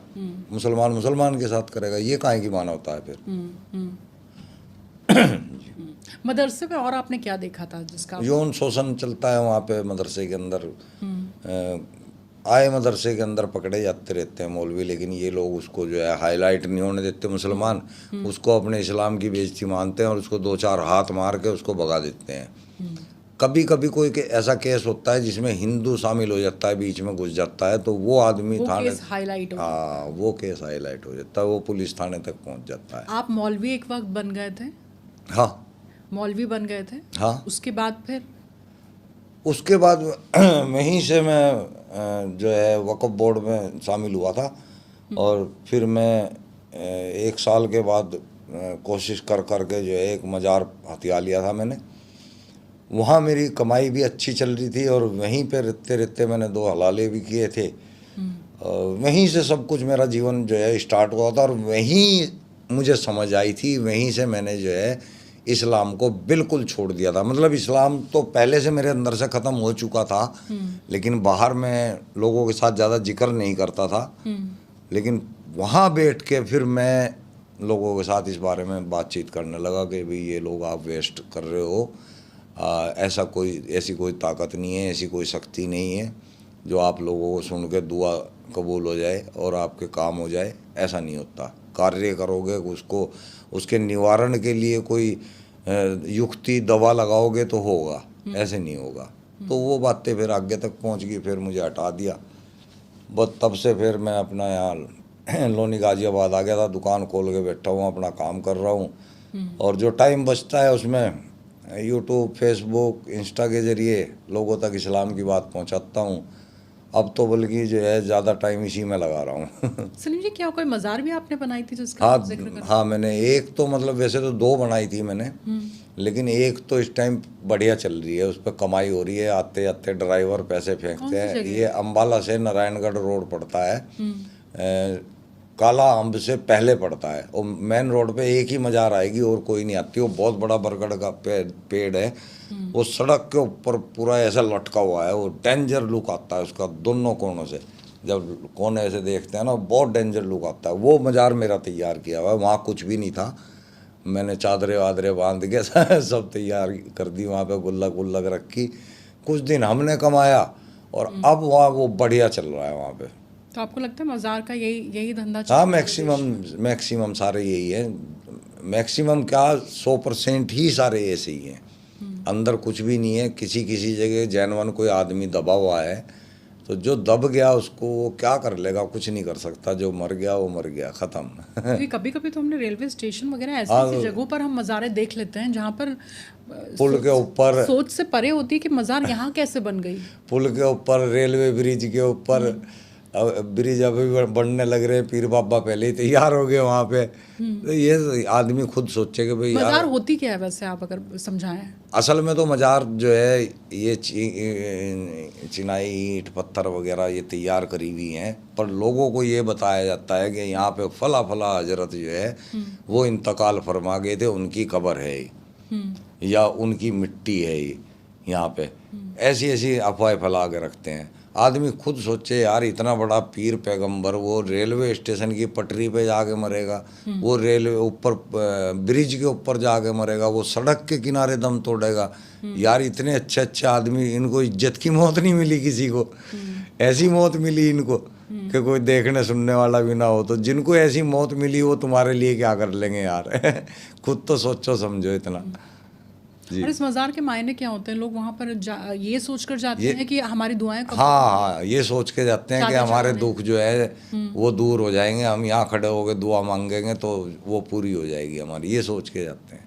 मुसलमान के साथ करेगा। ये काहे की मानवता है फिर? मदरसे में और आपने क्या देखा था जिसका? यौन शोषण चलता है वहाँ पे मदरसे के अंदर। आए मदरसे के अंदर पकड़े जाते रहते हैं मौलवी, लेकिन ये लोग उसको जो है हाईलाइट नहीं होने देते। मुसलमान उसको अपने इस्लाम की बेइज्जती मानते हैं और उसको 2-4 हाथ मार के उसको भगा देते हैं। कभी कभी कोई ऐसा केस होता है जिसमें हिंदू शामिल हो जाता है, बीच में घुस जाता है, तो वो आदमी थाने, हाँ, वो केस हाईलाइट हो जाता है, वो पुलिस थाने तक पहुँच जाता है। आप मौलवी एक वक्त बन गए थे? हाँ, मौलवी बन गए थे। हाँ। उसके बाद फिर? उसके बाद वहीं से मैं जो है वक्फ बोर्ड में शामिल हुआ था, और फिर मैं 1 साल के बाद कोशिश कर के जो है एक मज़ार हथिया लिया था मैंने। वहाँ मेरी कमाई भी अच्छी चल रही थी और वहीं पे रहते रहते मैंने 2 हलाले भी किए थे। वहीं से सब कुछ मेरा जीवन जो है स्टार्ट हुआ था और वहीं मुझे समझ आई थी, वहीं से मैंने जो है इस्लाम को बिल्कुल छोड़ दिया था। मतलब इस्लाम तो पहले से मेरे अंदर से ख़त्म हो चुका था, लेकिन बाहर में लोगों के साथ ज़्यादा जिक्र नहीं करता था। लेकिन वहाँ बैठ के फिर मैं लोगों के साथ इस बारे में बातचीत करने लगा कि भाई ये लोग आप वेस्ट कर रहे हो, ऐसी कोई ताकत नहीं है, ऐसी कोई शक्ति नहीं है जो आप लोगों को सुन के दुआ कबूल हो जाए और आपके काम हो जाए। ऐसा नहीं होता। कार्य करोगे, उसको उसके निवारण के लिए कोई युक्ति दवा लगाओगे तो होगा, ऐसे नहीं होगा। तो वो बातें फिर आगे तक पहुंच गई, फिर मुझे हटा दिया। बस तब से फिर मैं अपना यहाँ लोनी गाजियाबाद आ गया था, दुकान खोल के बैठा हूँ, अपना काम कर रहा हूँ। और जो टाइम बचता है उसमें यूट्यूब, फेसबुक, इंस्टा के ज़रिए लोगों तक इस्लाम की बात पहुंचाता हूँ। अब तो बल्कि जो है ज़्यादा टाइम इसी में लगा रहा हूँ। सलीम जी, क्या कोई मज़ार भी आपने बनाई थी जिसका हाँ आप जिक्र कर? हाँ, मैंने एक तो मतलब वैसे तो 2 बनाई थी मैंने, लेकिन एक तो इस टाइम बढ़िया चल रही है, उस पर कमाई हो रही है। आते आते ड्राइवर पैसे फेंकते कौन सी हैं। जगह ये अम्बाला से नारायणगढ़ रोड पड़ता है, काला अम्ब से पहले पड़ता है, और मेन रोड पे एक ही मजार आएगी और कोई नहीं आती। वो बहुत बड़ा बरगद का पेड़ है, वो सड़क के ऊपर पूरा ऐसा लटका हुआ है। वो डेंजर लुक आता है उसका दोनों कोनों से, जब कोने ऐसे देखते हैं ना, बहुत डेंजर लुक आता है। वो मजार मेरा तैयार किया हुआ है, वहाँ कुछ भी नहीं था। मैंने चादरें वादरें बांध के सब तैयार कर दी, वहाँ पे गुल्लक वुल्लक रखी। कुछ दिन हमने कमाया, और अब वहाँ वो बढ़िया चल रहा है वहाँ पे। तो आपको लगता है मज़ार का यही यही धंधा चल हाँ, रहा है देश में? मैक्सिमम सारे यही है। मैक्सिमम क्या, 100% ही सारे ऐसे ही हैं। अंदर कुछ भी नहीं है। किसी किसी जगह जैनवन कोई आदमी दबा हुआ है, तो जो दब गया उसको वो क्या कर लेगा, कुछ नहीं कर सकता। जो मर गया वो मर गया, ख़त्म। क्योंकि कभी कभी तो हमने रेलवे स्टेशन वगैरह ऐसी हाँ, ऐसी जगहों पर हम मज़ारें देख लेते हैं जहाँ पर पुल के ऊपर, सोच से परे होती है कि मज़ार यहाँ कैसे बन गई। पुल के ऊपर, रेलवे ब्रिज के ऊपर। अब ब्रिज अभी बनने लग रहे हैं, पीर बाबा पहले ही तैयार हो गए वहाँ पे। तो ये आदमी खुद सोचे कि भाई यार, मज़ार होती क्या है वैसे, आप अगर समझाएं? असल में तो मजार जो है ये चिनाई, ईंट, पत्थर वगैरह ये तैयार करी हुई हैं, पर लोगों को ये बताया जाता है कि यहाँ पे फला फला हजरत जो है वो इंतकाल फरमा गए थे, उनकी कब्र है या उनकी मिट्टी है यहाँ पे। ऐसी ऐसी अफवाहें फैला के रखते हैं। आदमी खुद सोचे यार, इतना बड़ा पीर पैगंबर वो रेलवे स्टेशन की पटरी पे जाके मरेगा, वो रेलवे ऊपर ब्रिज के ऊपर जाके मरेगा, वो सड़क के किनारे दम तोड़ेगा। यार इतने अच्छे अच्छे आदमी, इनको इज्जत की मौत नहीं मिली किसी को। ऐसी मौत मिली इनको कि कोई देखने सुनने वाला भी ना हो। तो जिनको ऐसी मौत मिली वो तुम्हारे लिए क्या कर लेंगे यार। खुद तो सोचो समझो इतना। और इस मज़ार के मायने क्या होते हैं? लोग वहाँ पर ये सोच कर जाते हैं कि हमारी दुआएं कबूल हाँ, ये सोच के जाते हैं कि चाहते हमारे चाहते दुख जो है वो दूर हो जाएंगे, हम यहाँ खड़े होकर दुआ मांगेंगे तो वो पूरी हो जाएगी हमारी, ये सोच के जाते हैं।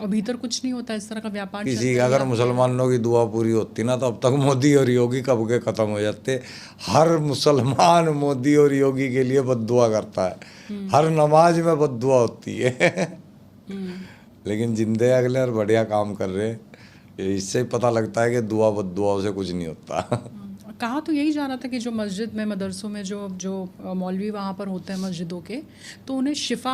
और भीतर कुछ नहीं होता, इस तरह का व्यापार किसी चलता का है अगर आपके मुसलमानों की दुआ पूरी होती ना, तो अब तक मोदी और योगी कब के ख़त्म हो जाते। हर मुसलमान मोदी और योगी के लिए बद्दुआ करता है, हर नमाज में बद्दुआ होती है। लेकिन जिंदे अगले और बढ़िया काम कर रहे हैं, इससे पता लगता है कि दुआ बद्दुआओं से कुछ नहीं होता। कहा तो यही जा रहा था कि जो मस्जिद में, मदरसों में जो जो मौलवी वहाँ पर होते हैं मस्जिदों के, तो उन्हें शिफा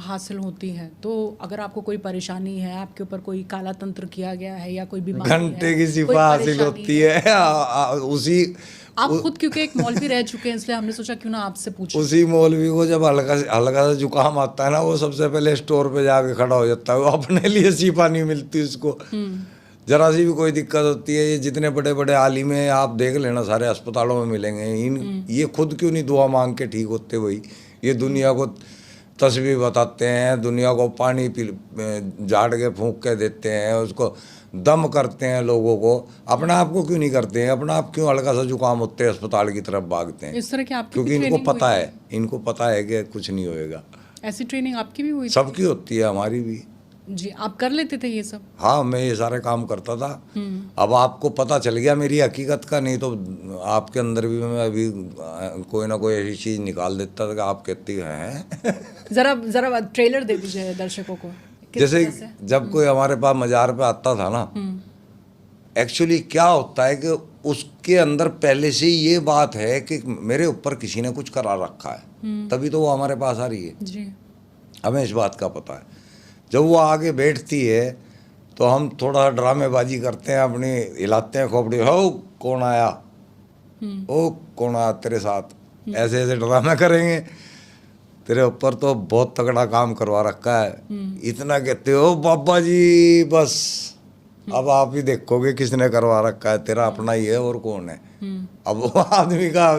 हासिल होती है। तो अगर आपको कोई परेशानी है, आपके ऊपर कोई काला तंत्र किया गया है या कोई बीमारी घंटे की कोई शिफा हासिल परेशानी होती है। उसी आप खुद क्योंकि एक मौलवी रह चुके हैं, इसलिए हमने सोचा क्यों ना आपसे पूछें। उसी मौलवी को जब हल्का सा जुकाम आता है ना, वो सबसे पहले स्टोर पे जाके खड़ा हो जाता है। वो अपने लिए शिफा नहीं मिलती उसको, जरा सी भी कोई दिक्कत होती है। ये जितने बड़े बड़े आलिम हैं आप देख लेना, सारे अस्पतालों में मिलेंगे। ये खुद क्यों नहीं दुआ मांग के ठीक होते भाई? ये दुनिया को तस्बीह बताते हैं, दुनिया को पानी झाड़ के फूंक के देते हैं, उसको दम करते हैं लोगों को। अपना आप को क्यों नहीं करते हैं? अपना आप क्यों हल्का सा जुकाम होते हैं अस्पताल की तरफ भागते हैं? इस तरह की आपकी क्योंकि भी इनको ट्रेनिंग पता हुई? है, इनको पता है कि कुछ नहीं होएगा। ऐसी ट्रेनिंग आपकी भी हुई? सबकी होती है, हमारी भी। जी, आप कर लेते थे ये सब? हाँ, मैं ये सारे काम करता था। अब आपको पता चल गया मेरी हकीकत का, नहीं तो आपके अंदर भी मैं अभी कोई ना कोई ऐसी चीज़ निकाल देता था कि आप कहती हैं। जरा जरा ट्रेलर दे दीजिए दर्शकों को। किस जैसे तरह से? जब कोई हमारे पास मजार पे आता था ना, एक्चुअली क्या होता है कि उसके अंदर पहले से ही ये बात है कि मेरे ऊपर किसी ने कुछ करा रखा है, तभी तो वो हमारे पास आ रही है। जी। हमें इस बात का पता है। जब वो आगे बैठती है तो हम थोड़ा ड्रामेबाजी करते हैं, अपनी हिलाते हैं खोपड़ी, हो कौन आया, ओ कौन आया तेरे साथ, ऐसे ऐसे ड्रामे करेंगे। तेरे ऊपर तो बहुत तगड़ा काम करवा रखा है, इतना कहते हो बाबा जी, बस अब आप ही देखोगे किसने करवा रखा है, तेरा अपना ही है और कौन है। अब वो आदमी का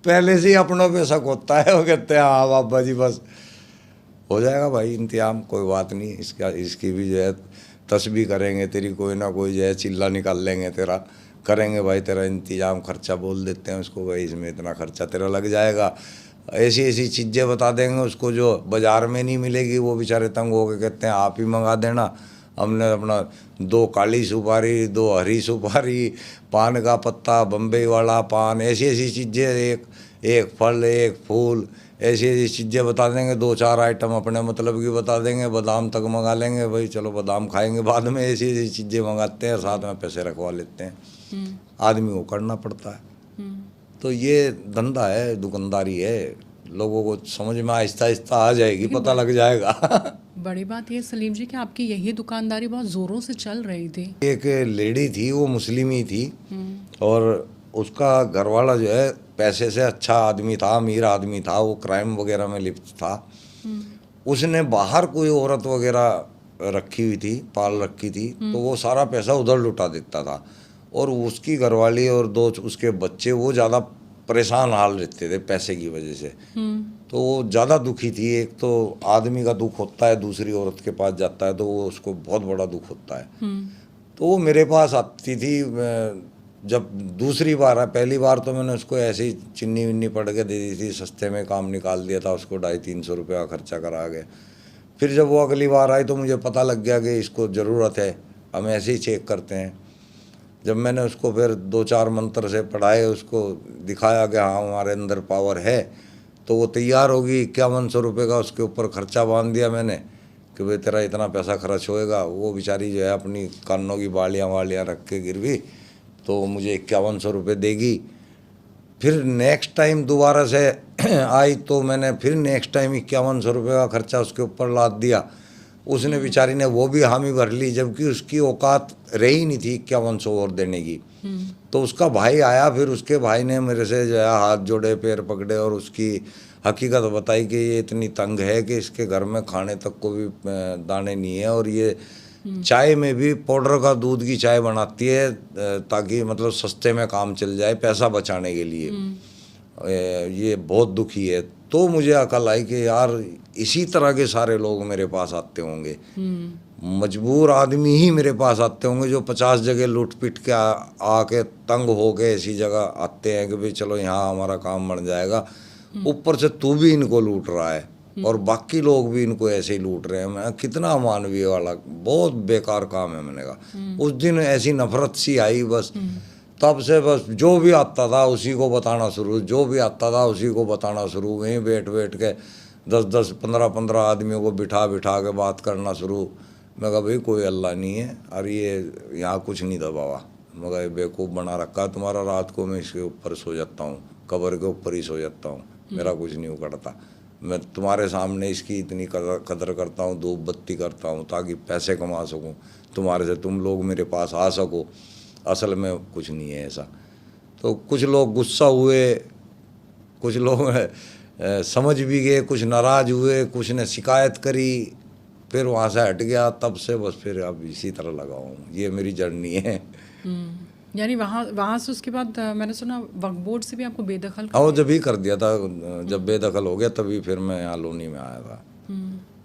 पहले से ही अपनों पे शक होता है, वो कहते हैं हाँ बाबा जी बस हो जाएगा भाई इंतजाम, कोई बात नहीं, इसकी भी जो है तस्बीह करेंगे, तेरी कोई ना कोई जो है चिल्ला निकाल लेंगे, तेरा करेंगे भाई, तेरा इंतजाम, खर्चा बोल देते हैं उसको, भाई इसमें इतना खर्चा तेरा लग जाएगा। ऐसी ऐसी चीज़ें बता देंगे उसको जो बाज़ार में नहीं मिलेगी। वो बेचारे तंग हो के कहते हैं आप ही मंगा देना, हमने अपना 2 काली सुपारी, 2 हरी सुपारी, पान का पत्ता, बम्बई वाला पान, ऐसी ऐसी चीज़ें, एक फल, एक फूल, ऐसी ऐसी चीज़ें बता देंगे, 2-4 आइटम अपने मतलब की बता देंगे, बादाम तक मंगा लेंगे, भाई चलो बादाम खाएंगे बाद में, ऐसी ऐसी चीज़ें मंगाते हैं, साथ में पैसे रखवा लेते हैं। आदमी को करना पड़ता है। तो ये धंधा है, दुकानदारी है, लोगों को समझ में आहिस्ता आहिस्ता आ जाएगी, पता लग जाएगा। बड़ी बात ये सलीम जी कि आपकी यही दुकानदारी बहुत ज़ोरों से चल रही थी। एक लेडी थी, वो मुस्लिम ही थी, और उसका घरवाला जो है पैसे से अच्छा आदमी था, अमीर आदमी था, वो क्राइम वगैरह में लिप्त था। उसने बाहर कोई औरत वगैरह रखी हुई थी, पाल रखी थी, तो वो सारा पैसा उधर लुटा देता था, और उसकी घरवाली और 2 उसके बच्चे वो ज़्यादा परेशान हाल रहते थे पैसे की वजह से। तो वो ज़्यादा दुखी थी। एक तो आदमी का दुख होता है, दूसरी औरत के पास जाता है तो वो उसको बहुत बड़ा दुख होता है। तो वो मेरे पास आती थी। जब दूसरी बार है, पहली बार तो मैंने उसको ऐसे ही चिन्नी विन्नी पढ़ के दे दी थी, सस्ते में काम निकाल दिया था उसको, 250-300 रुपये का खर्चा करा के। फिर जब वो अगली बार आई तो मुझे पता लग गया कि इसको ज़रूरत है, हम ऐसे ही चेक करते हैं। जब मैंने उसको फिर 2-4 मंत्र से पढ़ाए, उसको दिखाया कि हाँ हमारे अंदर पावर है, तो वो तैयार होगी। 5100 रुपये का उसके ऊपर खर्चा बांध दिया मैंने कि भाई तेरा इतना पैसा खर्च होएगा। वो बेचारी जो है अपनी कानों की बालियाँ वालियाँ रख के गिरवी, तो मुझे 5100 रुपये देगी। फिर नेक्स्ट टाइम दोबारा से आई तो मैंने फिर नेक्स्ट टाइम 5100 रुपये का खर्चा उसके ऊपर लाद दिया। उसने बेचारी ने वो भी हामी भर ली, जबकि उसकी औकात रही नहीं थी 5100 और देने की। तो उसका भाई आया, फिर उसके भाई ने मेरे से जो है हाथ जोड़े, पैर पकड़े और उसकी हकीकत बताई कि ये इतनी तंग है कि इसके घर में खाने तक को भी दाने नहीं है, और ये चाय में भी पाउडर का दूध की चाय बनाती है ताकि मतलब सस्ते में काम चल जाए, पैसा बचाने के लिए। ये बहुत दुखी है। तो मुझे अकल आई कि यार इसी तरह के सारे लोग मेरे पास आते होंगे, मजबूर आदमी ही मेरे पास आते होंगे, जो 50 जगह लूट पिट के आके तंग हो के ऐसी जगह आते हैं कि भाई चलो यहाँ हमारा काम बन जाएगा। ऊपर से तू भी इनको लूट रहा है और बाकी लोग भी इनको ऐसे ही लूट रहे हैं। मैं कितना मानवीय वाला, बहुत बेकार काम है। मैंने कहा उस दिन ऐसी नफरत सी आई, बस तब से बस जो भी आता था उसी को बताना शुरू, जो भी आता था उसी को बताना शुरू। वहीं बैठ बैठ के 10-10, 15-15 आदमियों को बिठा बिठा के बात करना शुरू। मैं कहा भाई कोई अल्लाह नहीं है, अरे ये यहाँ कुछ नहीं दबावा, मगर बेवकूफ़ बना रखा तुम्हारा। रात को मैं इसके ऊपर सो जाता हूँ, कब्र के ऊपर ही सो जाता हूँ, मेरा कुछ नहीं उकड़ता। मैं तुम्हारे सामने इसकी इतनी कदर करता हूँ, धूप बत्ती करता हूँ ताकि पैसे कमा सकूँ तुम्हारे से, तुम लोग मेरे पास आ सको। असल में कुछ नहीं है ऐसा। तो कुछ लोग गुस्सा हुए, कुछ लोग समझ भी गए, कुछ नाराज़ हुए, कुछ ने शिकायत करी, फिर वहाँ से हट गया। तब से बस फिर अब इसी तरह लगा हूँ। ये मेरी जर्नी है। यानी वहाँ से उसके बाद मैंने सुना वक्फ बोर्ड से भी आपको बेदखल हाँ, वो जब ही कर दिया था, जब बेदखल हो गया तभी फिर मैं यहाँ लोनी में आया था।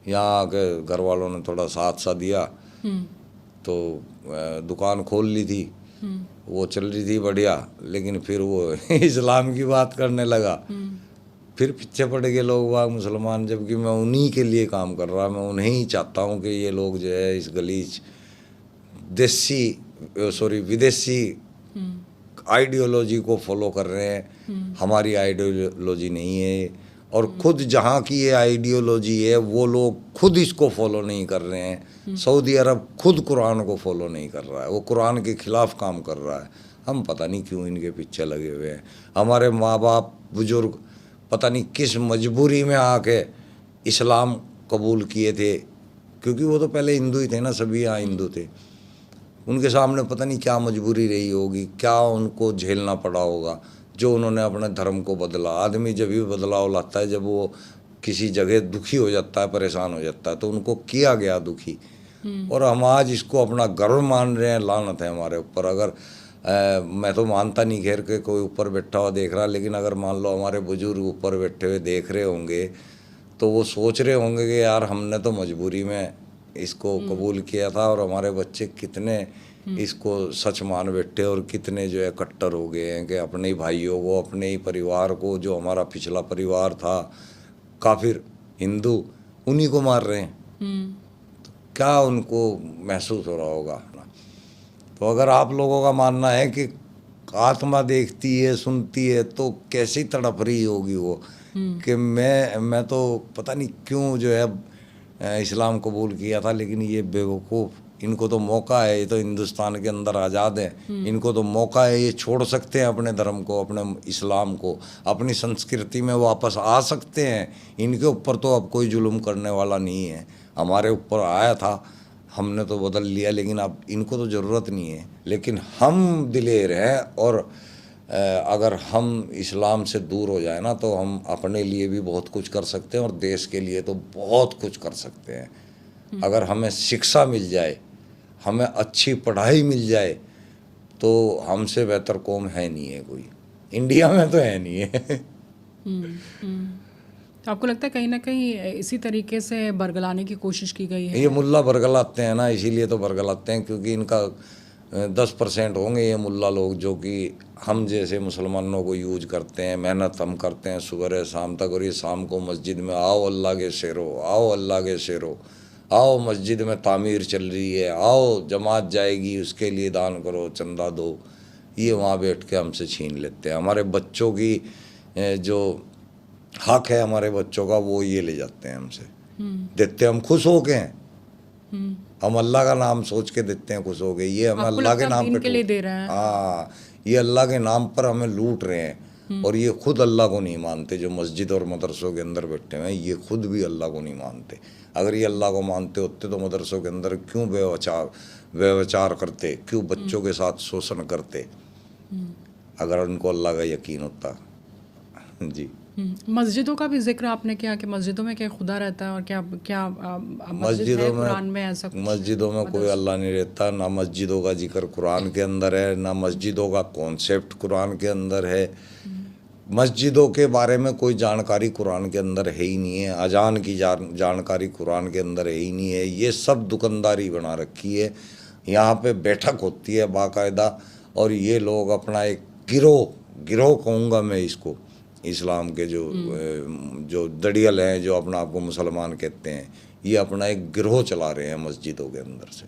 यहाँ आके घर वालों ने थोड़ा साथ सा दिया, तो दुकान खोल ली थी, वो चल रही थी बढ़िया। लेकिन फिर वो इस्लाम की बात करने लगा, फिर पीछे पड़ गए लोग वाग मुसलमान, जबकि मैं उन्हीं के लिए काम कर रहा। मैं उन्हें ही चाहता हूँ कि ये लोग जो है इस गलीच विदेशी आइडियोलॉजी को फॉलो कर रहे हैं। हमारी आइडियोलॉजी नहीं है, और खुद जहाँ की ये आइडियोलॉजी है वो लोग खुद इसको फॉलो नहीं कर रहे हैं। सऊदी अरब खुद कुरान को फॉलो नहीं कर रहा है, वो कुरान के खिलाफ काम कर रहा है। हम पता नहीं क्यों इनके पीछे लगे हुए हैं। हमारे माँ बाप बुजुर्ग पता नहीं किस मजबूरी में आके इस्लाम कबूल किए थे, क्योंकि वो तो पहले हिंदू ही थे ना, सभी यहाँ हिंदू थे। उनके सामने पता नहीं क्या मजबूरी रही होगी, क्या उनको झेलना पड़ा होगा जो उन्होंने अपने धर्म को बदला। आदमी जब भी बदलाव लाता है, जब वो किसी जगह दुखी हो जाता है, परेशान हो जाता है, तो उनको किया गया दुखी। और हम आज इसको अपना गर्व मान रहे हैं। लानत है हमारे ऊपर। अगर मैं तो मानता नहीं खैर के कोई ऊपर बैठा हुआ देख रहा, लेकिन अगर मान लो हमारे बुजुर्ग ऊपर बैठे हुए देख रहे होंगे तो वो सोच रहे होंगे कि यार हमने तो मजबूरी में इसको कबूल किया था, और हमारे बच्चे कितने इसको सच मान बैठे और कितने जो है कट्टर हो गए हैं कि अपने ही भाइयों को, अपने ही परिवार को, जो हमारा पिछला परिवार था काफिर हिंदू, उन्हीं को मार रहे हैं। तो क्या उनको महसूस हो रहा होगा। तो अगर आप लोगों का मानना है कि आत्मा देखती है सुनती है तो कैसी तड़प रही होगी वो, कि मैं तो पता नहीं क्यों जो है इस्लाम कबूल किया था, लेकिन ये बेवकूफ़, इनको तो मौका है, ये तो हिंदुस्तान के अंदर आज़ाद है, इनको तो मौका है, ये छोड़ सकते हैं अपने धर्म को, अपने इस्लाम को, अपनी संस्कृति में वापस आ सकते हैं। इनके ऊपर तो अब कोई जुल्म करने वाला नहीं है, हमारे ऊपर आया था, हमने तो बदल लिया, लेकिन अब इनको तो ज़रूरत नहीं है। लेकिन हम दिलेर हैं, और अगर हम इस्लाम से दूर हो जाए ना तो हम अपने लिए भी बहुत कुछ कर सकते हैं और देश के लिए तो बहुत कुछ कर सकते हैं। अगर हमें शिक्षा मिल जाए, हमें अच्छी पढ़ाई मिल जाए, तो हमसे बेहतर कौम है नहीं है कोई, इंडिया में तो है नहीं है। तो आपको लगता है कहीं ना कहीं इसी तरीके से बरगलाने की कोशिश की गई है? ये मुल्ला बरगलाते हैं ना, इसीलिए तो बरगलाते हैं, क्योंकि इनका 10% होंगे ये मुल्ला लोग जो कि हम जैसे मुसलमानों को यूज करते हैं, मेहनत हम करते हैं सुबह शाम तक, और ये शाम को मस्जिद में आओ अल्लाह के शेरो, आओ अल्लाह के शेरो, आओ मस्जिद में तामीर चल रही है, आओ जमात जाएगी उसके लिए दान करो, चंदा दो, ये वहाँ बैठ के हमसे छीन लेते हैं। हमारे बच्चों की जो हक है हमारे बच्चों का, वो ये ले जाते हैं हमसे, देते हम खुश हो के हैं, हम अल्लाह का नाम सोच के देते हैं खुश हो गए, ये हमें अल्लाह के नाम पे लिए दे रहे हैं। हाँ, ये अल्लाह के नाम पर हमें लूट रहे हैं, और ये खुद अल्लाह को नहीं मानते। जो मस्जिद और मदरसों के अंदर बैठे हुए हैं ये खुद भी अल्लाह को नहीं मानते। अगर ये अल्लाह को मानते होते तो मदरसों के अंदर क्यों व्यवचार करते, क्यों बच्चों के साथ शोषण करते, अगर उनको अल्लाह का यकीन होता। जी। मस्जिदों का भी जिक्र आपने किया कि मस्जिदों में क्या खुदा रहता है, और क्या क्या मस्जिदों में कुरान में ऐसा कुछ? मस्जिदों में कोई अल्लाह नहीं रहता, ना मस्जिदों का जिक्र कुरान के अंदर है, ना मस्जिदों का कॉन्सेप्ट कुरान के अंदर है। मस्जिदों के बारे में कोई जानकारी कुरान के अंदर है ही नहीं है, अजान की जानकारी कुरान के अंदर है ही नहीं है। ये सब दुकानदारी बना रखी है, यहाँ पे बैठक होती है बाकायदा, और ये लोग अपना एक गिरोह कहूँगा मैं इसको, इस्लाम के जो दड़ियल हैं, जो अपना आपको मुसलमान कहते हैं, ये अपना एक गिरोह चला रहे हैं मस्जिदों के अंदर से।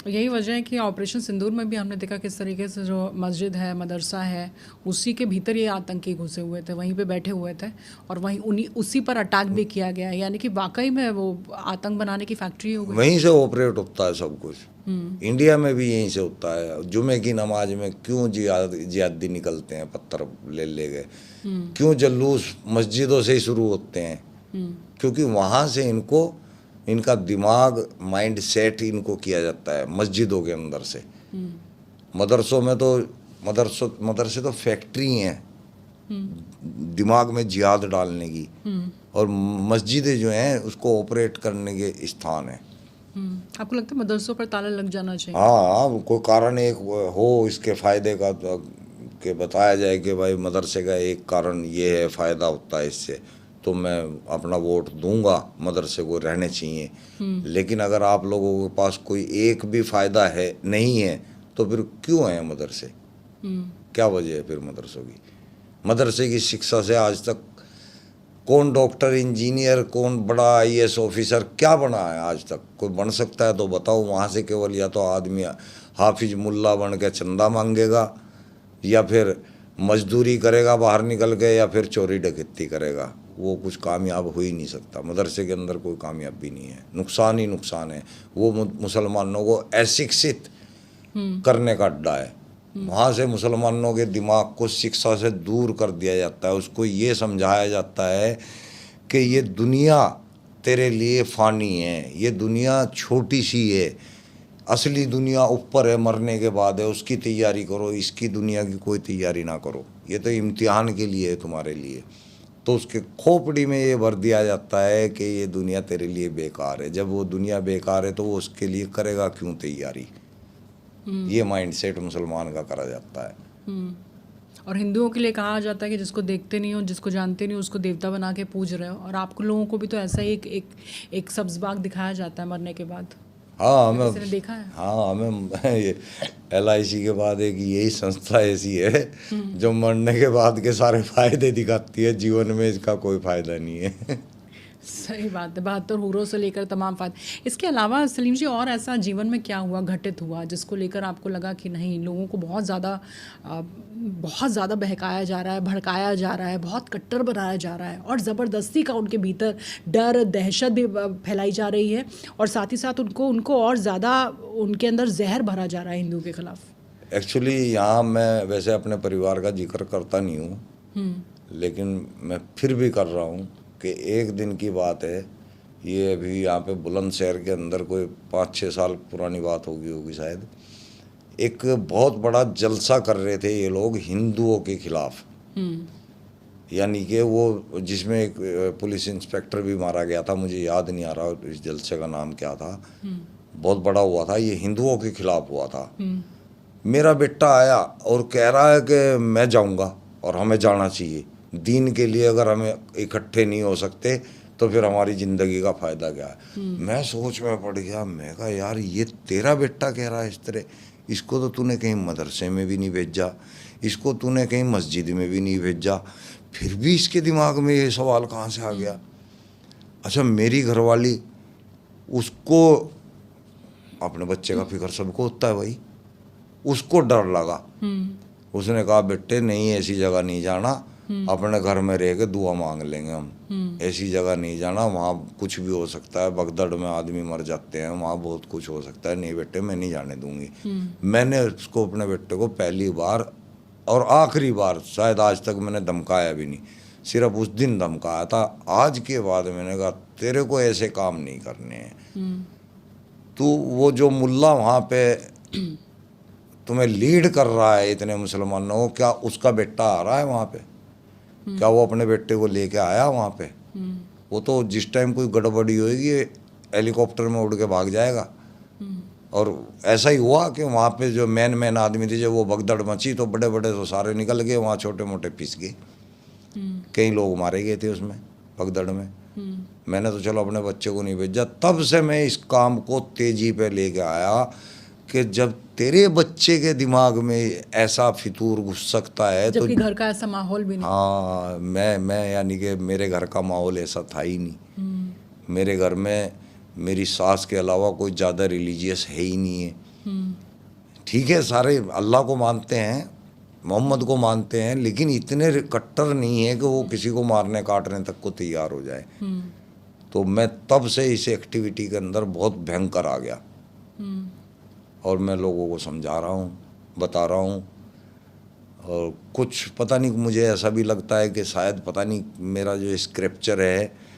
यही वजह है कि ऑपरेशन सिंदूर में भी हमने देखा किस तरीके से जो मस्जिद है, मदरसा है, उसी के भीतर ये आतंकी घुसे हुए थे, वहीं पे बैठे हुए थे, और वहीं उसी पर अटैक भी किया गया। यानी कि वाकई में वो आतंक बनाने की फैक्ट्री हो गई। वहीं से ऑपरेट होता है सब कुछ। इंडिया में भी यहीं से होता है। जुमे की नमाज में क्यों जिहादी निकलते हैं, पत्थर ले गए, क्यों जुलूस मस्जिदों से ही शुरू होते हैं, क्योंकि वहाँ से इनका दिमाग माइंड सेट इनको किया जाता है मस्जिदों के अंदर से। मदरसों में तो मदरसे तो फैक्ट्री हैं दिमाग में जिहाद डालने की, और मस्जिदें जो हैं उसको ऑपरेट करने के स्थान हैं। आपको लगता है मदरसों पर ताला लग जाना चाहिए? हाँ, कोई कारण एक हो इसके फ़ायदे का, तो कि बताया जाए कि भाई मदरसे का एक कारण ये है, फ़ायदा होता है इससे, तो मैं अपना वोट दूंगा, मदरसे को रहने चाहिए। लेकिन अगर आप लोगों के पास कोई एक भी फ़ायदा है नहीं है, तो फिर क्यों है मदरसे? क्या वजह है फिर मदरसों की? मदरसे की शिक्षा से आज तक कौन डॉक्टर, इंजीनियर, कौन बड़ा IAS ऑफिसर क्या बना है आज तक? कोई बन सकता है तो बताओ। वहाँ से केवल या तो आदमी हाफिज मुल्ला बन के चंदा मांगेगा, या फिर मजदूरी करेगा बाहर निकल के, या फिर चोरी डकैती करेगा। वो कुछ कामयाब हो ही नहीं सकता। मदरसे के अंदर कोई कामयाबी नहीं है, नुकसान ही नुकसान है। वो मुसलमानों को अशिक्षित करने का अड्डा है। वहाँ से मुसलमानों के दिमाग को शिक्षा से दूर कर दिया जाता है। उसको ये समझाया जाता है कि ये दुनिया तेरे लिए फ़ानी है, ये दुनिया छोटी सी है, असली दुनिया ऊपर है, मरने के बाद है, उसकी तैयारी करो, इसकी दुनिया की कोई तैयारी ना करो, ये तो इम्तिहान के लिए है तुम्हारे लिए। तो उसके खोपड़ी में ये भर दिया जाता है कि ये दुनिया तेरे लिए बेकार है। जब वो दुनिया बेकार है तो वो उसके लिए करेगा क्यों तैयारी? ये माइंडसेट मुसलमान का करा जाता है। और हिंदुओं के लिए कहा जाता है कि जिसको देखते नहीं हो, जिसको जानते नहीं हो, उसको देवता बना के पूज रहे हो। और आपको लोगों को भी तो ऐसा ही एक सब्ज बाग दिखाया जाता है मरने के बाद। हाँ, हमें देखा है। हाँ, हमें LIC के बाद एक यही संस्था ऐसी है जो मरने के बाद के सारे फायदे दिखाती है, जीवन में इसका कोई फायदा नहीं है। सही बात है, 72 हूरों से लेकर तमाम फायदे। इसके अलावा सलीम जी और ऐसा जीवन में क्या हुआ, घटित हुआ, जिसको लेकर आपको लगा कि नहीं, लोगों को बहुत ज़्यादा बहकाया जा रहा है, भड़काया जा रहा है, बहुत कट्टर बनाया जा रहा है और ज़बरदस्ती का उनके भीतर डर, दहशत भी फैलाई जा रही है और साथ ही साथ उनको और ज़्यादा उनके अंदर जहर भरा जा रहा है हिंदू के खिलाफ? एक्चुअली यहाँ मैं वैसे अपने परिवार का जिक्र करता नहीं हूँ, लेकिन मैं फिर भी कर रहा हूँ कि एक दिन की बात है, ये अभी यहाँ पे बुलंदशहर के अंदर कोई 5-6 साल पुरानी बात होगी शायद। एक बहुत बड़ा जलसा कर रहे थे ये लोग हिंदुओं के खिलाफ, यानी कि वो जिसमें एक पुलिस इंस्पेक्टर भी मारा गया था, मुझे याद नहीं आ रहा इस जलसे का नाम क्या था, बहुत बड़ा हुआ था, ये हिंदुओं के खिलाफ हुआ था। मेरा बेटा आया और कह रहा है कि मैं जाऊंगा और हमें जाना चाहिए, दीन के लिए अगर हमें इकट्ठे नहीं हो सकते तो फिर हमारी ज़िंदगी का फ़ायदा क्या है। मैं सोच में पड़ गया, मैं कहा यार ये तेरा बेटा कह रहा है इस तरह, इसको तो तूने कहीं मदरसे में भी नहीं भेजा, इसको तूने कहीं मस्जिद में भी नहीं भेजा, फिर भी इसके दिमाग में ये सवाल कहाँ से आ गया। अच्छा, मेरी घरवाली, उसको अपने बच्चे का फिक्र सबको होता है भाई, उसको डर लगा, उसने कहा बेटे नहीं ऐसी जगह नहीं जाना, अपने घर में रह के दुआ मांग लेंगे हम, ऐसी जगह नहीं जाना, वहाँ कुछ भी हो सकता है, भगदड़ में आदमी मर जाते हैं, वहाँ बहुत कुछ हो सकता है, नहीं बेटे मैं नहीं जाने दूंगी। मैंने उसको, अपने बेटे को पहली बार और आखिरी बार, शायद आज तक मैंने धमकाया भी नहीं, सिर्फ उस दिन धमकाया था। आज के बाद मैंने कहा तेरे को ऐसे काम नहीं करने हैं, तू वो जो मुल्ला वहाँ पे तुम्हें लीड कर रहा है इतने मुसलमानों को, क्या उसका बेटा आ रहा है वहाँ पे? क्या वो अपने बेटे को लेके आया वहाँ पे? वो तो जिस टाइम कोई गड़बड़ी होगी हेलीकॉप्टर में उड़ के भाग जाएगा। और ऐसा ही हुआ कि वहाँ पे जो मेन आदमी थे, जब वो भगदड़ मची तो बड़े बड़े तो सारे निकल गए, वहाँ छोटे मोटे पिस गए, कई लोग मारे गए थे उसमें भगदड़ में। मैंने तो चलो अपने बच्चे को नहीं भेजा। तब से मैं इस काम को तेजी पे लेके आया कि जब तेरे बच्चे के दिमाग में ऐसा फितूर घुस सकता है, जबकि घर का ऐसा माहौल भी नहीं। हाँ, मैं यानी कि मेरे घर का माहौल ऐसा था ही नहीं। मेरे घर में मेरी सास के अलावा कोई ज़्यादा रिलीजियस है ही नहीं है। ठीक है, सारे अल्लाह को मानते हैं, मोहम्मद को मानते हैं, लेकिन इतने कट्टर नहीं है कि वो किसी को मारने काटने तक को तैयार हो जाए। तो मैं तब से इस एक्टिविटी के अंदर बहुत भयंकर आ गया और मैं लोगों को समझा रहा हूँ, बता रहा हूँ। और कुछ पता नहीं, मुझे ऐसा भी लगता है कि शायद पता नहीं मेरा जो स्क्रिप्चर है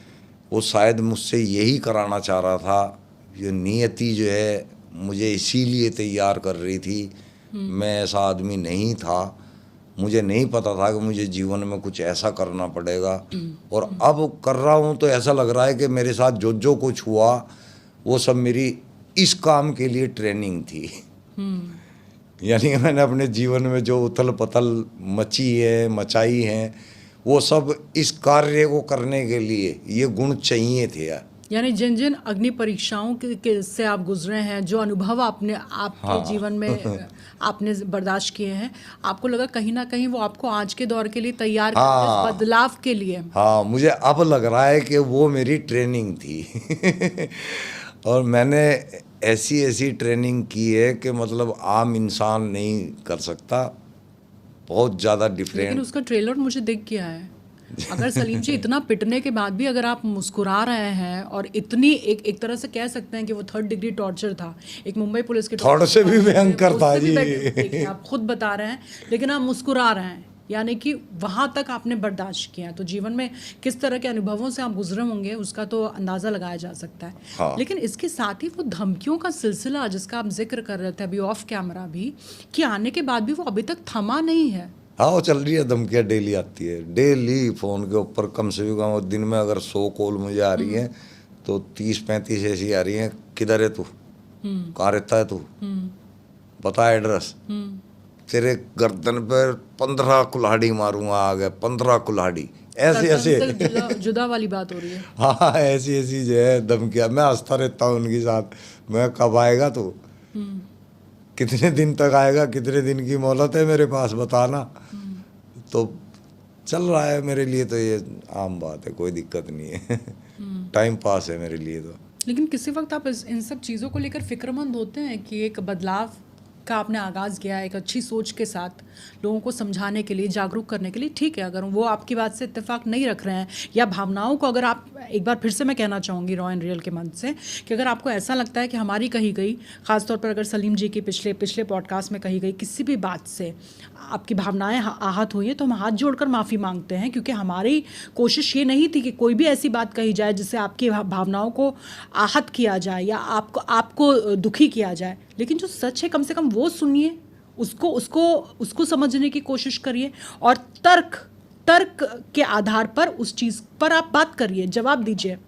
वो शायद मुझसे यही कराना चाह रहा था। ये नियति जो है मुझे इसीलिए तैयार कर रही थी। मैं ऐसा आदमी नहीं था, मुझे नहीं पता था कि मुझे जीवन में कुछ ऐसा करना पड़ेगा। और अब कर रहा हूँ तो ऐसा लग रहा है कि मेरे साथ जो कुछ हुआ वो सब मेरी इस काम के लिए ट्रेनिंग थी। यानी मैंने अपने जीवन में जो उथल पथल मचाई है वो सब इस कार्य को करने के लिए ये गुण चाहिए थे यार। यानी जिन जिन अग्नि परीक्षाओं से आप गुजरे हैं, जो अनुभव आपके जीवन में आपने बर्दाश्त किए हैं, आपको लगा कहीं ना कहीं वो आपको आज के दौर के लिए तैयार करते हैं, बदलाव के लिए। हाँ, मुझे अब लग रहा है कि वो मेरी ट्रेनिंग थी। और मैंने ऐसी ट्रेनिंग की है कि मतलब आम इंसान नहीं कर सकता, बहुत ज़्यादा डिफरेंट। लेकिन उसका ट्रेलर मुझे दिख गया है। अगर सलीम जी इतना पिटने के बाद भी अगर आप मुस्कुरा रहे हैं और इतनी एक तरह से कह सकते हैं कि वो 3rd डिग्री टॉर्चर था, एक मुंबई पुलिस के थोड़ा से भी भयंकर था जी। आप खुद बता रहे हैं, लेकिन आप मुस्कुरा रहे हैं, यानी कि वहाँ तक आपने बर्दाश्त किया। तो जीवन में किस तरह के अनुभवों से आप गुजरे होंगे उसका तो अंदाज़ा लगाया जा सकता है। हाँ। लेकिन इसके साथ ही वो धमकियों का सिलसिला जिसका आप जिक्र कर रहे थे अभी ऑफ कैमरा भी, कि आने के बाद भी वो अभी तक थमा नहीं है। हाँ, वो चल रही है, धमकियाँ डेली आती है, डेली फ़ोन के ऊपर कम से कम दिन में अगर 100 कॉल मुझे आ रही है तो 30-35 ऐसी आ रही हैं। किधर है तू, कहाँ रहता है तू, बता एड्रेस, तेरे गर्दन पर 15 कुल्हाड़ी मारूंगा, आ गए 15 कुल्हाड़ी, ऐसे जुदा वाली बात हो रही है। हाँ, ऐसी जो है धमकियाँ। मैं हंसता रहता हूँ उनके साथ, मैं कब आएगा तू, कितने दिन तक आएगा, कितने दिन की मोहलत है मेरे पास, बताना। तो चल रहा है मेरे लिए, तो ये आम बात है, कोई दिक्कत नहीं है। टाइम पास है मेरे लिए तो। लेकिन किसी वक्त आप इन सब चीज़ों को लेकर फिक्रमंद होते हैं कि एक बदलाव का आपने आगाज़ किया एक अच्छी सोच के साथ लोगों को समझाने के लिए, जागरूक करने के लिए। ठीक है, अगर वो आपकी बात से इत्तेफाक नहीं रख रहे हैं या भावनाओं को, अगर आप एक बार फिर से मैं कहना चाहूँगी रॉ एंड रियल के मंच से कि अगर आपको ऐसा लगता है कि हमारी कही गई, ख़ासतौर पर अगर सलीम जी की पिछले पॉडकास्ट में कही गई किसी भी बात से आपकी भावनाएं आहत हुई हैं, तो हम हाथ जोड़कर माफ़ी मांगते हैं, क्योंकि हमारी कोशिश ये नहीं थी कि कोई भी ऐसी बात कही जाए जिससे आपकी भावनाओं को आहत किया जाए या आपको दुखी किया जाए। लेकिन जो सच है कम से कम वो सुनिए, उसको समझने की कोशिश करिए और तर्क के आधार पर उस चीज़ पर आप बात करिए, जवाब दीजिए।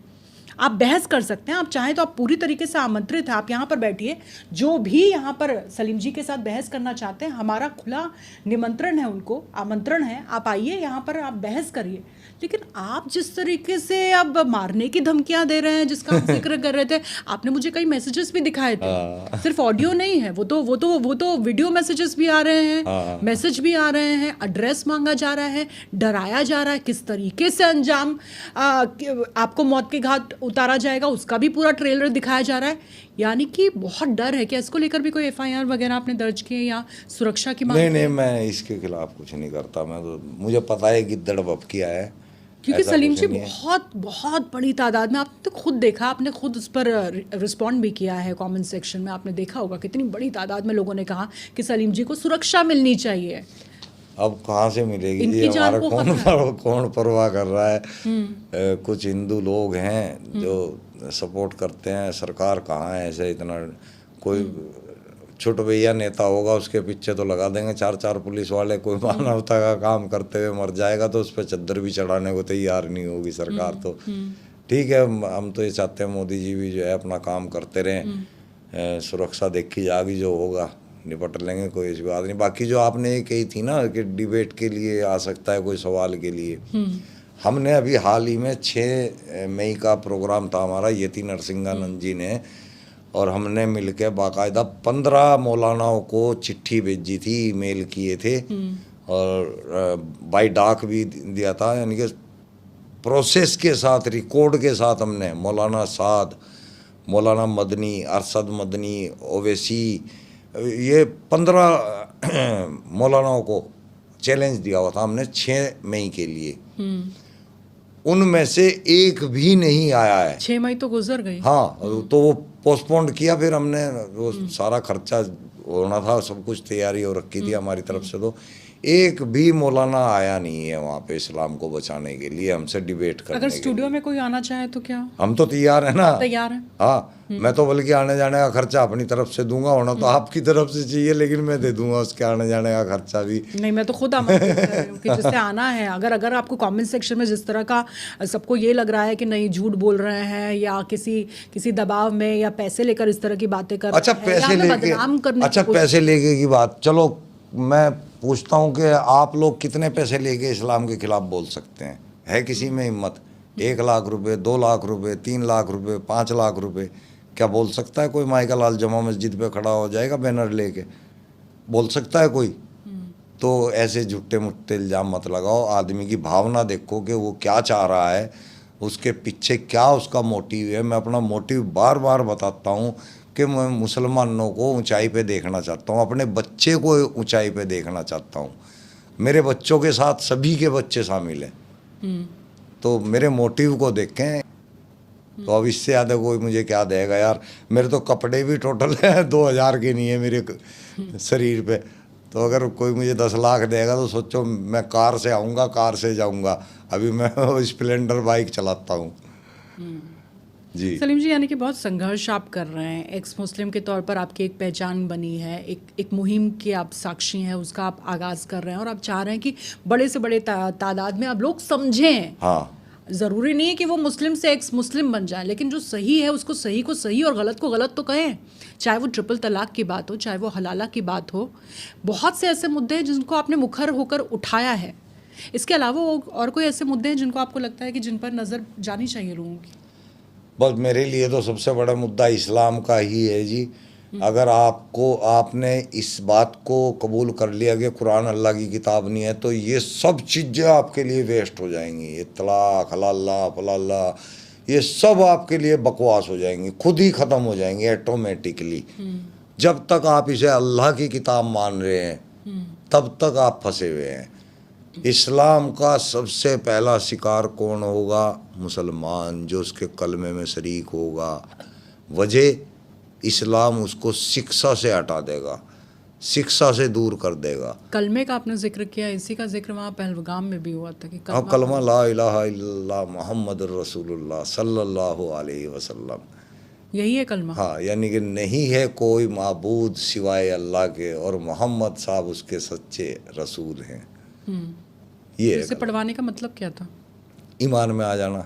आप बहस कर सकते हैं, आप चाहें तो आप पूरी तरीके से आमंत्रित हैं, आप यहाँ पर बैठिए। जो भी यहाँ पर सलीम जी के साथ बहस करना चाहते हैं, हमारा खुला निमंत्रण है, उनको आमंत्रण है, आप आइए यहाँ पर, आप बहस करिए। लेकिन आप जिस तरीके से अब मारने की धमकियां दे रहे हैं, जिसका हम जिक्र कर रहे थे, आपने मुझे कई मैसेजेस भी दिखाए थे, सिर्फ ऑडियो नहीं है, वो तो वीडियो मैसेजेस भी आ रहे हैं, मैसेज भी आ रहे हैं, एड्रेस मांगा जा रहा है, डराया जा रहा है, किस तरीके से अंजाम आपको मौत के घाट उतारा जाएगा उसका भी पूरा ट्रेलर दिखाया जा रहा है। यानी कि बहुत डर है कि इसको लेकर भी कोई FIR वगैरह आपने दर्ज किए या सुरक्षा की मांग? नहीं, मैं इसके खिलाफ कुछ नहीं करता। मैं तो, मुझे पता है कि दड़बप किया है, क्योंकि सलीम जी बहुत बड़ी तादाद में, आपने तो खुद देखा, आपने खुद उस पर रिस्पॉन्ड भी किया है कमेंट सेक्शन में, आपने देखा होगा कितनी बड़ी तादाद में लोगों ने कहा कि सलीम जी को सुरक्षा मिलनी चाहिए। अब कहाँ से मिलेगी जी, हमारा कौन परवाह कर रहा है। कुछ हिंदू लोग हैं जो सपोर्ट करते हैं, सरकार कहाँ है ऐसे इतना, कोई छोट भैया नेता होगा उसके पीछे तो लगा देंगे 4 पुलिस वाले। कोई मानवता का काम करते हुए मर जाएगा तो उस पर चद्दर भी चढ़ाने को तैयार नहीं होगी सरकार। तो ठीक है, हम तो ये चाहते हैं मोदी जी भी जो है अपना काम करते रहें, सुरक्षा देखी जाएगी, जो होगा निपट लेंगे, कोई ऐसी बात नहीं। बाकी जो आपने ये कही थी ना कि डिबेट के लिए आ सकता है कोई सवाल के लिए, हमने अभी हाल ही में 6 मई का प्रोग्राम था हमारा, यति नरसिंहानंद जी ने, और हमने मिलकर बाकायदा 15 मौलानाओं को चिट्ठी भेजी थी, ईमेल किए थे और बाई डाक भी दिया था। यानी कि प्रोसेस के साथ, रिकॉर्ड के साथ हमने मौलाना साद, मौलाना मदनी, अरशद मदनी, ओवैसी, ये 15 मौलानाओं को चैलेंज दिया हुआ था हमने 6 मई के लिए। उनमें से एक भी नहीं आया है। 6 मई तो गुजर गई। हाँ, तो वो पोस्टपोन्ड किया, फिर हमने वो सारा खर्चा होना था, सब कुछ तैयारी हो रखी थी हमारी तरफ से, तो एक भी मौलाना आया नहीं है वहाँ पे इस्लाम को बचाने के लिए हमसे डिबेट करने। अगर स्टूडियो में कोई आना चाहे तो क्या? हम तो तैयार है ना, तैयार है। हाँ, मैं तो बल्कि आने जाने का खर्चा अपनी तरफ से दूंगा, होना तो आपकी तरफ से चाहिए, लेकिन मैं दे दूंगा उसके आने जाने का खर्चा भी। नहीं, मैं तो खुद आमंत्रित कर रही हूँ कि जिससे आना है। अगर आपको कमेंट सेक्शन में जिस तरह का सबको ये लग रहा है कि नहीं झूठ बोल रहे हैं या किसी दबाव में या पैसे लेकर इस तरह की बातें कर रहे हैं, पैसे लेके की बात, चलो मैं पूछता हूँ कि आप लोग कितने पैसे लेके इस्लाम के खिलाफ बोल सकते हैं? है किसी में हिम्मत? 1 लाख रुपए, 2 लाख रुपए, 3 लाख रुपए, 5 लाख रुपए, क्या बोल सकता है कोई? माइकल लाल जमा मस्जिद पे खड़ा हो जाएगा बैनर लेके? बोल सकता है कोई? तो ऐसे झूठे मुट्ठे इल्जाम मत लगाओ। आदमी की भावना देखो कि वो क्या चाह रहा है, उसके पीछे क्या उसका मोटिव है। मैं अपना मोटिव बार बार बताता हूँ कि मैं मुसलमानों को ऊंचाई पे देखना चाहता हूँ, अपने बच्चे को ऊंचाई पे देखना चाहता हूँ। मेरे बच्चों के साथ सभी के बच्चे शामिल हैं, तो मेरे मोटिव को देखें। तो अब इससे ज़्यादा कोई मुझे क्या देगा यार? मेरे तो कपड़े भी टोटल 2000 के नहीं है मेरे शरीर पे, तो अगर कोई मुझे 10 लाख देगा तो सोचो मैं कार से आऊँगा, कार से जाऊँगा। अभी मैं स्प्लेंडर बाइक चलाता हूँ जी। सलीम जी, यानी कि बहुत संघर्ष आप कर रहे हैं, एक्स मुस्लिम के तौर पर आपकी एक पहचान बनी है, एक मुहिम के आप साक्षी हैं, उसका आप आगाज़ कर रहे हैं और आप चाह रहे हैं कि बड़े से बड़े तादाद में आप लोग समझें। हाँ, ज़रूरी नहीं है कि वो मुस्लिम से एक्स मुस्लिम बन जाए, लेकिन जो सही है उसको सही को सही और गलत को गलत तो कहें। चाहे वो ट्रिपल तलाक की बात हो, चाहे वो हलाला की बात हो, बहुत से ऐसे मुद्दे हैं जिनको आपने मुखर होकर उठाया है। इसके अलावा और कोई ऐसे मुद्दे हैं जिनको आपको लगता है कि जिन पर नज़र जानी चाहिए लोगों की? बस मेरे लिए तो सबसे बड़ा मुद्दा इस्लाम का ही है जी। अगर आपने इस बात को कबूल कर लिया कि कुरान अल्लाह की किताब नहीं है, तो ये सब चीज़ें आपके लिए वेस्ट हो जाएंगी। ये तलाक, हलाला, फलाला, ये सब आपके लिए बकवास हो जाएंगी, खुद ही ख़त्म हो जाएंगी ऑटोमेटिकली। जब तक आप इसे अल्लाह की किताब मान रहे हैं तब तक आप फंसे हुए हैं। इस्लाम का सबसे पहला शिकार कौन होगा? मुसलमान, जो उसके कलमे में शरीक होगा। वजह, इस्लाम उसको शिक्षा से हटा देगा, शिक्षा से दूर कर देगा। कलमे का आपने जिक्र किया, इसी का जिक्र वहाँ पहलगाम में भी हुआ था कि हाँ, कलमा ला इलाहा इल्लल्लाह मुहम्मद रसूलुल्लाह सल्लल्लाहु अलैहि वसल्लम, यही है कलमा। हाँ, यानी कि नहीं है कोई माबूद सिवाय अल्लाह के और मोहम्मद साहब उसके सच्चे रसूल हैं। ये इसे पढ़वाने का मतलब क्या था? ईमान में आ जाना,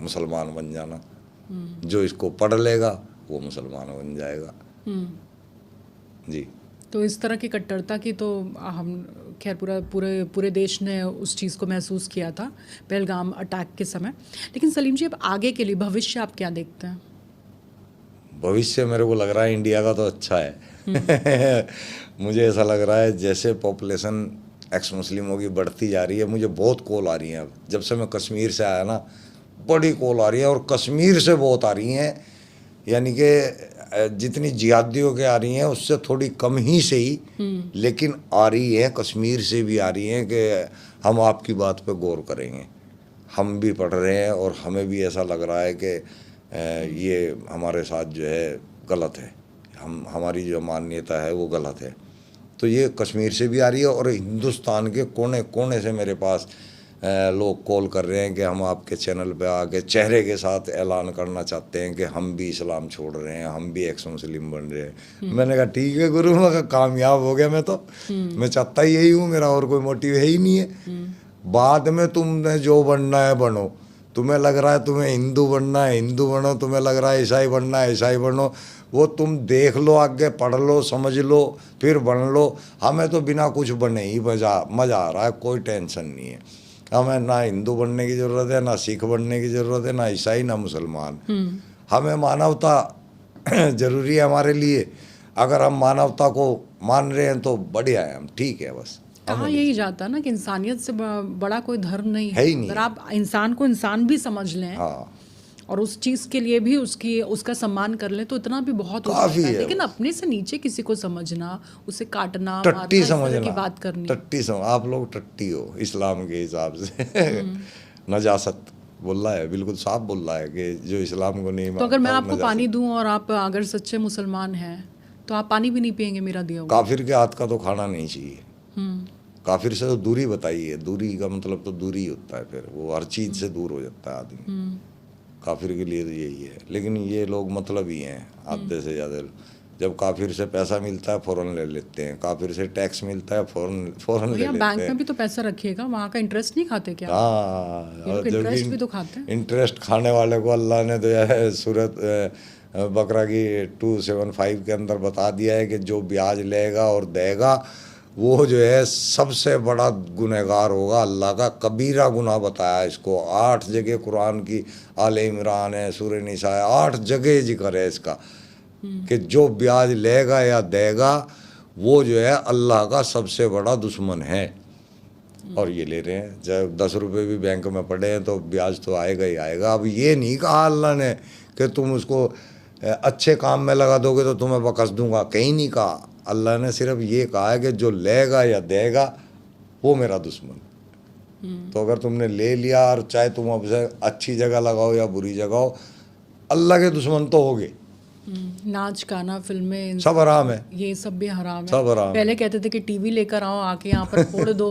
मुसलमान बन जाना। जो इसको पढ़ लेगा वो मुसलमान बन जाएगा। जी। तो इस तरह की कट्टरता की तो हम खैर पूरे देश ने उस चीज़ को महसूस किया था पहलगाम अटैक के समय। लेकिन सलीम जी, अब आगे के लिए भविष्य आप क्या देखते हैं? भविष्य मेरे को लग रहा है इंडिया का तो अच्छा है। मुझे ऐसा लग रहा है जैसे पॉपुलेशन एक्स मुस्लिमों की बढ़ती जा रही है, मुझे बहुत कॉल आ रही हैं। अब जब से मैं कश्मीर से आया ना, बड़ी कॉल आ रही है, और कश्मीर से बहुत आ रही हैं। यानी कि जितनी जिहादियों के आ रही हैं उससे थोड़ी कम ही सही, लेकिन आ रही है, कश्मीर से भी आ रही हैं कि हम आपकी बात पे गौर करेंगे। हम भी पढ़ रहे हैं और हमें भी ऐसा लग रहा है कि ये हमारे साथ जो है गलत है, हमारी जो मान्यता है वो गलत है। तो ये कश्मीर से भी आ रही है, और हिंदुस्तान के कोने कोने से मेरे पास लोग कॉल कर रहे हैं कि हम आपके चैनल पे आके चेहरे के साथ ऐलान करना चाहते हैं कि हम भी इस्लाम छोड़ रहे हैं, हम भी एक्स मुस्लिम बन रहे हैं। मैंने कहा ठीक है गुरु, मैं कामयाब हो गया। मैं चाहता ही यही हूँ, मेरा और कोई मोटिव है ही नहीं है। बाद में तुमने जो बनना है बनो, तुम्हें लग रहा है तुम्हें हिंदू बनना है हिंदू बनो, तुम्हें लग रहा है ईसाई बनना है ईसाई बनो, वो तुम देख लो, आगे पढ़ लो, समझ लो, फिर बन लो। हमें तो बिना कुछ बने ही मज़ा आ रहा है, कोई टेंशन नहीं है। हमें ना हिंदू बनने की ज़रूरत है, ना सिख बनने की ज़रूरत है, ना ईसाई, ना मुसलमान। हमें मानवता ज़रूरी है हमारे लिए। अगर हम मानवता को मान रहे हैं तो बढ़िया है, हम ठीक है। बस कहा यही जाता है ना कि इंसानियत से बड़ा कोई धर्म नहीं है ही नहीं। अगर आप इंसान को इंसान भी समझ लें, हाँ, और उस चीज़ के लिए भी उसका सम्मान कर लें, तो इतना भी बहुत हो काफ़ी जाता है। है। लेकिन अपने से नीचे किसी को समझना, उसे काटना, मारना, टट्टी इस तरह समझना, की बात करनी, टट्टी समझ, आप लोग टट्टी हो इस्लाम के हिसाब से। नजासत बोल रहा है, बिल्कुल साफ बोल रहा है कि जो इस्लाम को नहीं तो अगर मैं मानता वो आपको नजासत। पानी दूं और आप अगर सच्चे मुसलमान हैं तो आप पानी भी नहीं पियेंगे मेरा दिया हुआ? काफिर के हाथ का तो खाना नहीं चाहिए। काफिर से तो दूरी बताइए, दूरी का मतलब तो दूरी होता है, फिर वो हर चीज से दूर हो जाता है आदमी। काफिर के लिए तो यही है। लेकिन ये लोग मतलब ही हैं आधे से ज़्यादा। जब काफिर से पैसा मिलता है फ़ौरन ले लेते हैं, काफिर से टैक्स मिलता है फ़ौरन ले लेते हैं। बैंक में भी तो पैसा रखिएगा, वहाँ का इंटरेस्ट नहीं खाते क्या? हाँ, और इंटरेस्ट भी तो खाते हैं। इंटरेस्ट खाने वाले को अल्लाह ने तो यह सूरत बकरा की 275 के अंदर बता दिया है कि जो ब्याज लेगा और देगा वो जो है सबसे बड़ा गुनहगार होगा, अल्लाह का कबीरा गुनाह बताया इसको। 8 जगह कुरान की, आले इमरान है, सूरह निसा है, 8 जगह जिक्र है इसका कि जो ब्याज लेगा या देगा वो जो है अल्लाह का सबसे बड़ा दुश्मन है। और ये ले रहे हैं, जब 10 रुपये भी बैंक में पड़े हैं तो ब्याज तो आएगा ही आएगा। अब ये नहीं कहा अल्लाह ने कि तुम उसको अच्छे काम में लगा दोगे तो तुम्हें बकस दूंगा, कहीं नहीं कहा। अल्लाह ने सिर्फ ये कहा है कि जो लेगा या देगा वो मेरा दुश्मन। तो अगर तुमने ले लिया, और चाहे तुम अब से अच्छी जगह लगाओ या बुरी जगह हो, अल्लाह के दुश्मन तो होगे। नाच गाना, फिल्में, सब हराम है, ये सब भी हराम है। सब हराम। पहले कहते थे कि टीवी लेकर आओ, आके यहाँ पर फोड़ दो,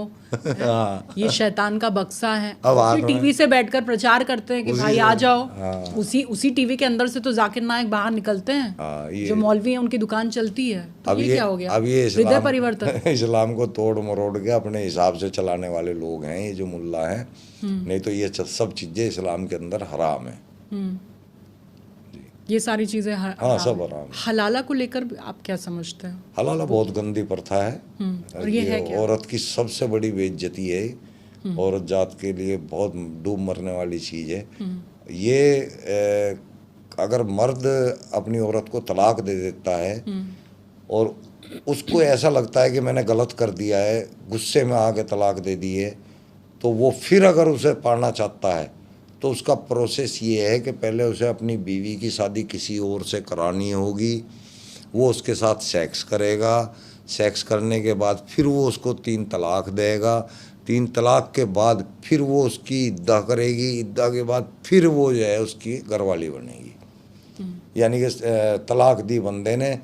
ये शैतान का बक्सा है। अब टीवी से बैठकर प्रचार करते हैं कि भाई आ जाओ। हाँ। उसी टीवी के अंदर से तो जाकिर नायक बाहर निकलते हैं। हाँ, जो मौलवी हैं उनकी दुकान चलती है। तो अब ये क्या हो गया? अब ये हृदय परिवर्तन। इस्लाम को तोड़ मरोड़ के अपने हिसाब से चलाने वाले लोग हैं ये जो मुल्ला हैं। नहीं तो ये सब चीजें इस्लाम के अंदर हराम है। ये सारी चीजें हाँ, सब हराम। हलाला को लेकर आप क्या समझते हैं? हलाला बहुत गंदी प्रथा है। और ये है क्या? औरत की सबसे बड़ी बेइज्जती है। औरत जात के लिए बहुत डूब मरने वाली चीज़ है ये। अगर मर्द अपनी औरत को तलाक दे देता है और उसको ऐसा लगता है कि मैंने गलत कर दिया है, गुस्से में आके तलाक दे दी है, तो वो फिर अगर उसे पाना चाहता है तो उसका प्रोसेस ये है कि पहले उसे अपनी बीवी की शादी किसी और से करानी होगी, वो उसके साथ सेक्स करेगा, सेक्स करने के बाद फिर वो उसको 3 तलाक देगा, 3 तलाक के बाद फिर वो उसकी इद्दा करेगी, इद्दा के बाद फिर वो जो है उसकी घरवाली बनेगी। यानी कि तलाक दी बंदे ने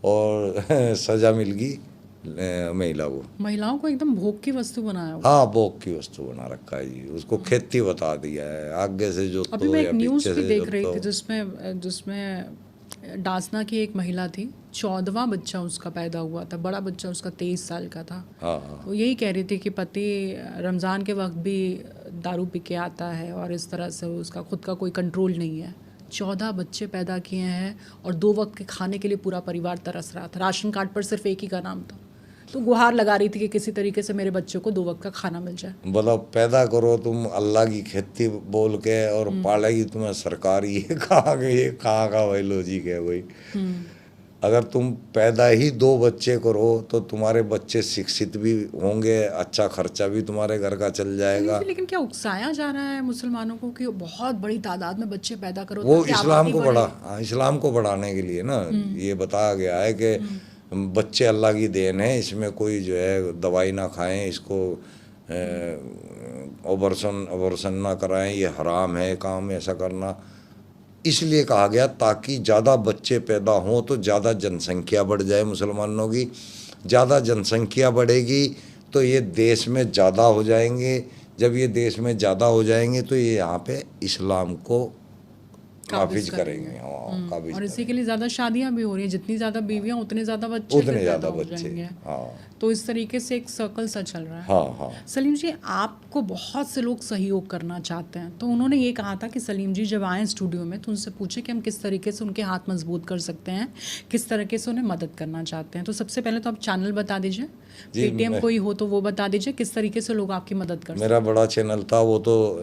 और सज़ा मिल गई महिला को। महिलाओं को एकदम भोग की वस्तु बनाया हुआ। हाँ, भोग की वस्तु बना रखा है जी, उसको खेती बता दिया है, आगे से जो अभी तो मैं या एक न्यूज़ पीछे भी से देख जो रही तो। थी जिसमें डासना की एक महिला थी, 14वां बच्चा उसका पैदा हुआ था, बड़ा बच्चा उसका 23 साल का था। हाँ हाँ वो यही कह रही थी कि पति रमज़ान के वक्त भी दारू पी के आता है और इस तरह से उसका खुद का कोई कंट्रोल नहीं है। 14 बच्चे पैदा किए हैं और 2 वक्त के खाने के लिए पूरा परिवार तरस रहा था। राशन कार्ड पर सिर्फ एक ही का नाम था, तो गुहार लगा रही थी कि किसी तरीके से मेरे बच्चों को 2 वक्त का खाना मिल जाए। मतलब पैदा करो तुम अल्लाह की खेती बोल के और पालेगी तुम्हें सरकार, ये कहाँ का वही लॉजिक है वही। अगर तुम पैदा ही 2 बच्चे करो तो तुम्हारे बच्चे शिक्षित भी होंगे, अच्छा खर्चा भी तुम्हारे घर का चल जाएगा। लेकिन क्या उकसाया जा रहा है मुसलमानों को कि बहुत बड़ी तादाद में बच्चे पैदा करो वो ताकि इस्लाम आबादी को बढ़े। इस्लाम को बढ़ाने के लिए ना ये बताया गया है कि बच्चे अल्लाह की देन है, इसमें कोई जो है दवाई ना खाएं, इसको ऑपरेशन ना कराएं, ये हराम है काम ऐसा करना। इसलिए कहा गया ताकि ज़्यादा बच्चे पैदा हों तो ज़्यादा जनसंख्या बढ़ जाए मुसलमानों की, ज़्यादा जनसंख्या बढ़ेगी तो ये देश में ज़्यादा हो जाएंगे, जब ये देश में ज़्यादा हो जाएंगे तो ये यहाँ पे इस्लाम को काफिज करेंगे। हाँ, काफिज और इसी के लिए ज़्यादा शादियां भी हो रही हैं, जितनी ज़्यादा बीवियां उतने ज़्यादा बच्चे उतने फिर ज़्यादा पैदा हो बच्चे। जाएंगे। हाँ तो इस तरीके से एक सर्कल सा चल रहा है। हाँ हाँ सलीम जी, आपको बहुत से लोग सहयोग करना चाहते हैं, तो उन्होंने ये कहा था कि सलीम जी जब आएँ स्टूडियो में तो उनसे पूछे कि हम किस तरीके से उनके हाथ मजबूत कर सकते हैं, किस तरीके से उन्हें मदद करना चाहते हैं। तो सबसे पहले तो आप चैनल बता दीजिए, पेटीएम कोई हो तो वो बता दीजिए, किस तरीके से लोग आपकी मदद कर सकते मेरा बड़ा चैनल था वो तो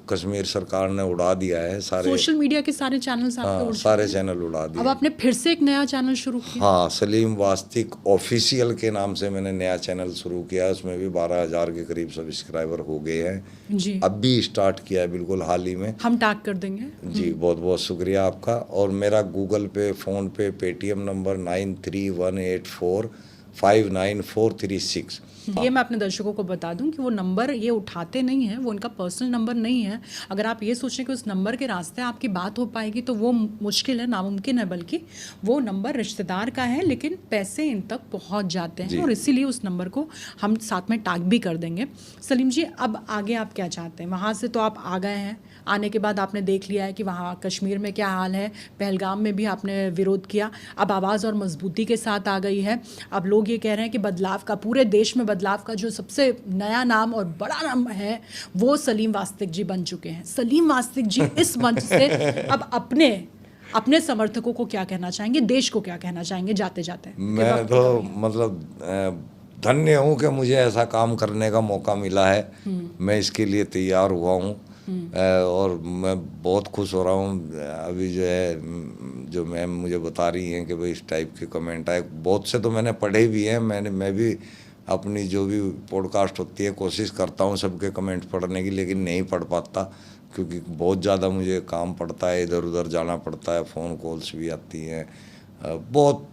कश्मीर सरकार ने उड़ा दिया है हैं। सारे। सोशल मीडिया के सारे चैनल्स आपके हाँ, उड़ चुके सारे हैं। चैनल उड़ा दिए। अब आपने फिर से एक नया चैनल शुरू किया। हाँ, सलीम वास्तिक ऑफिशियल के नाम से मैंने नया चैनल शुरू किया, उसमें भी 12,000 के करीब सब्सक्राइबर हो गए हैं जी, अब भी स्टार्ट किया है बिल्कुल हाल ही में। हम टैग कर देंगे। जी, बहुत बहुत शुक्रिया आपका। और मेरा गूगल पे, फ़ोन पे, पेटीएम नंबर 9318459436। ये मैं अपने दर्शकों को बता दूं कि वो नंबर ये उठाते नहीं हैं, वो उनका पर्सनल नंबर नहीं है। अगर आप ये सोचें कि उस नंबर के रास्ते आपकी बात हो पाएगी तो वो मुश्किल है, नामुमकिन है। बल्कि वो नंबर रिश्तेदार का है लेकिन पैसे इन तक पहुंच जाते हैं और इसीलिए उस नंबर को हम साथ में टैग भी कर देंगे। सलीम जी, अब आगे आप क्या चाहते हैं? वहाँ से तो आप आ गए हैं, आने के बाद आपने देख लिया है कि वहाँ कश्मीर में क्या हाल है, पहलगाम में भी आपने विरोध किया, अब आवाज़ और मजबूती के साथ आ गई है। अब लोग ये कह रहे हैं कि बदलाव का, पूरे देश में बदलाव का जो सबसे नया नाम और बड़ा नाम है वो सलीम वास्तिक जी बन चुके हैं। सलीम वास्तिक जी इस मंच से अब अपने समर्थकों को क्या कहना चाहेंगे, देश को क्या कहना चाहेंगे जाते जाते? मैं तो मतलब धन्य हूँ कि मुझे ऐसा काम करने का मौका मिला है, मैं इसके लिए तैयार हुआ हूँ और मैं बहुत खुश हो रहा हूँ। अभी जो है जो मैम मुझे बता रही हैं कि भाई इस टाइप के कमेंट आए, बहुत से तो मैंने पढ़े भी हैं। मैं भी अपनी जो भी पॉडकास्ट होती है कोशिश करता हूँ सबके कमेंट पढ़ने की, लेकिन नहीं पढ़ पाता क्योंकि बहुत ज़्यादा मुझे काम पड़ता है, इधर उधर जाना पड़ता है, फ़ोन कॉल्स भी आती हैं, बहुत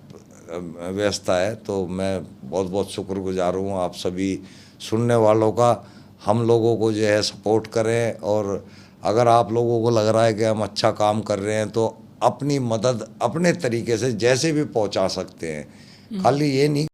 व्यस्तता है। तो मैं बहुत बहुत शुक्रगुजार हूँ आप सभी सुनने वालों का। हम लोगों को जो है सपोर्ट करें और अगर आप लोगों को लग रहा है कि हम अच्छा काम कर रहे हैं तो अपनी मदद अपने तरीके से जैसे भी पहुंचा सकते हैं। खाली ये नहीं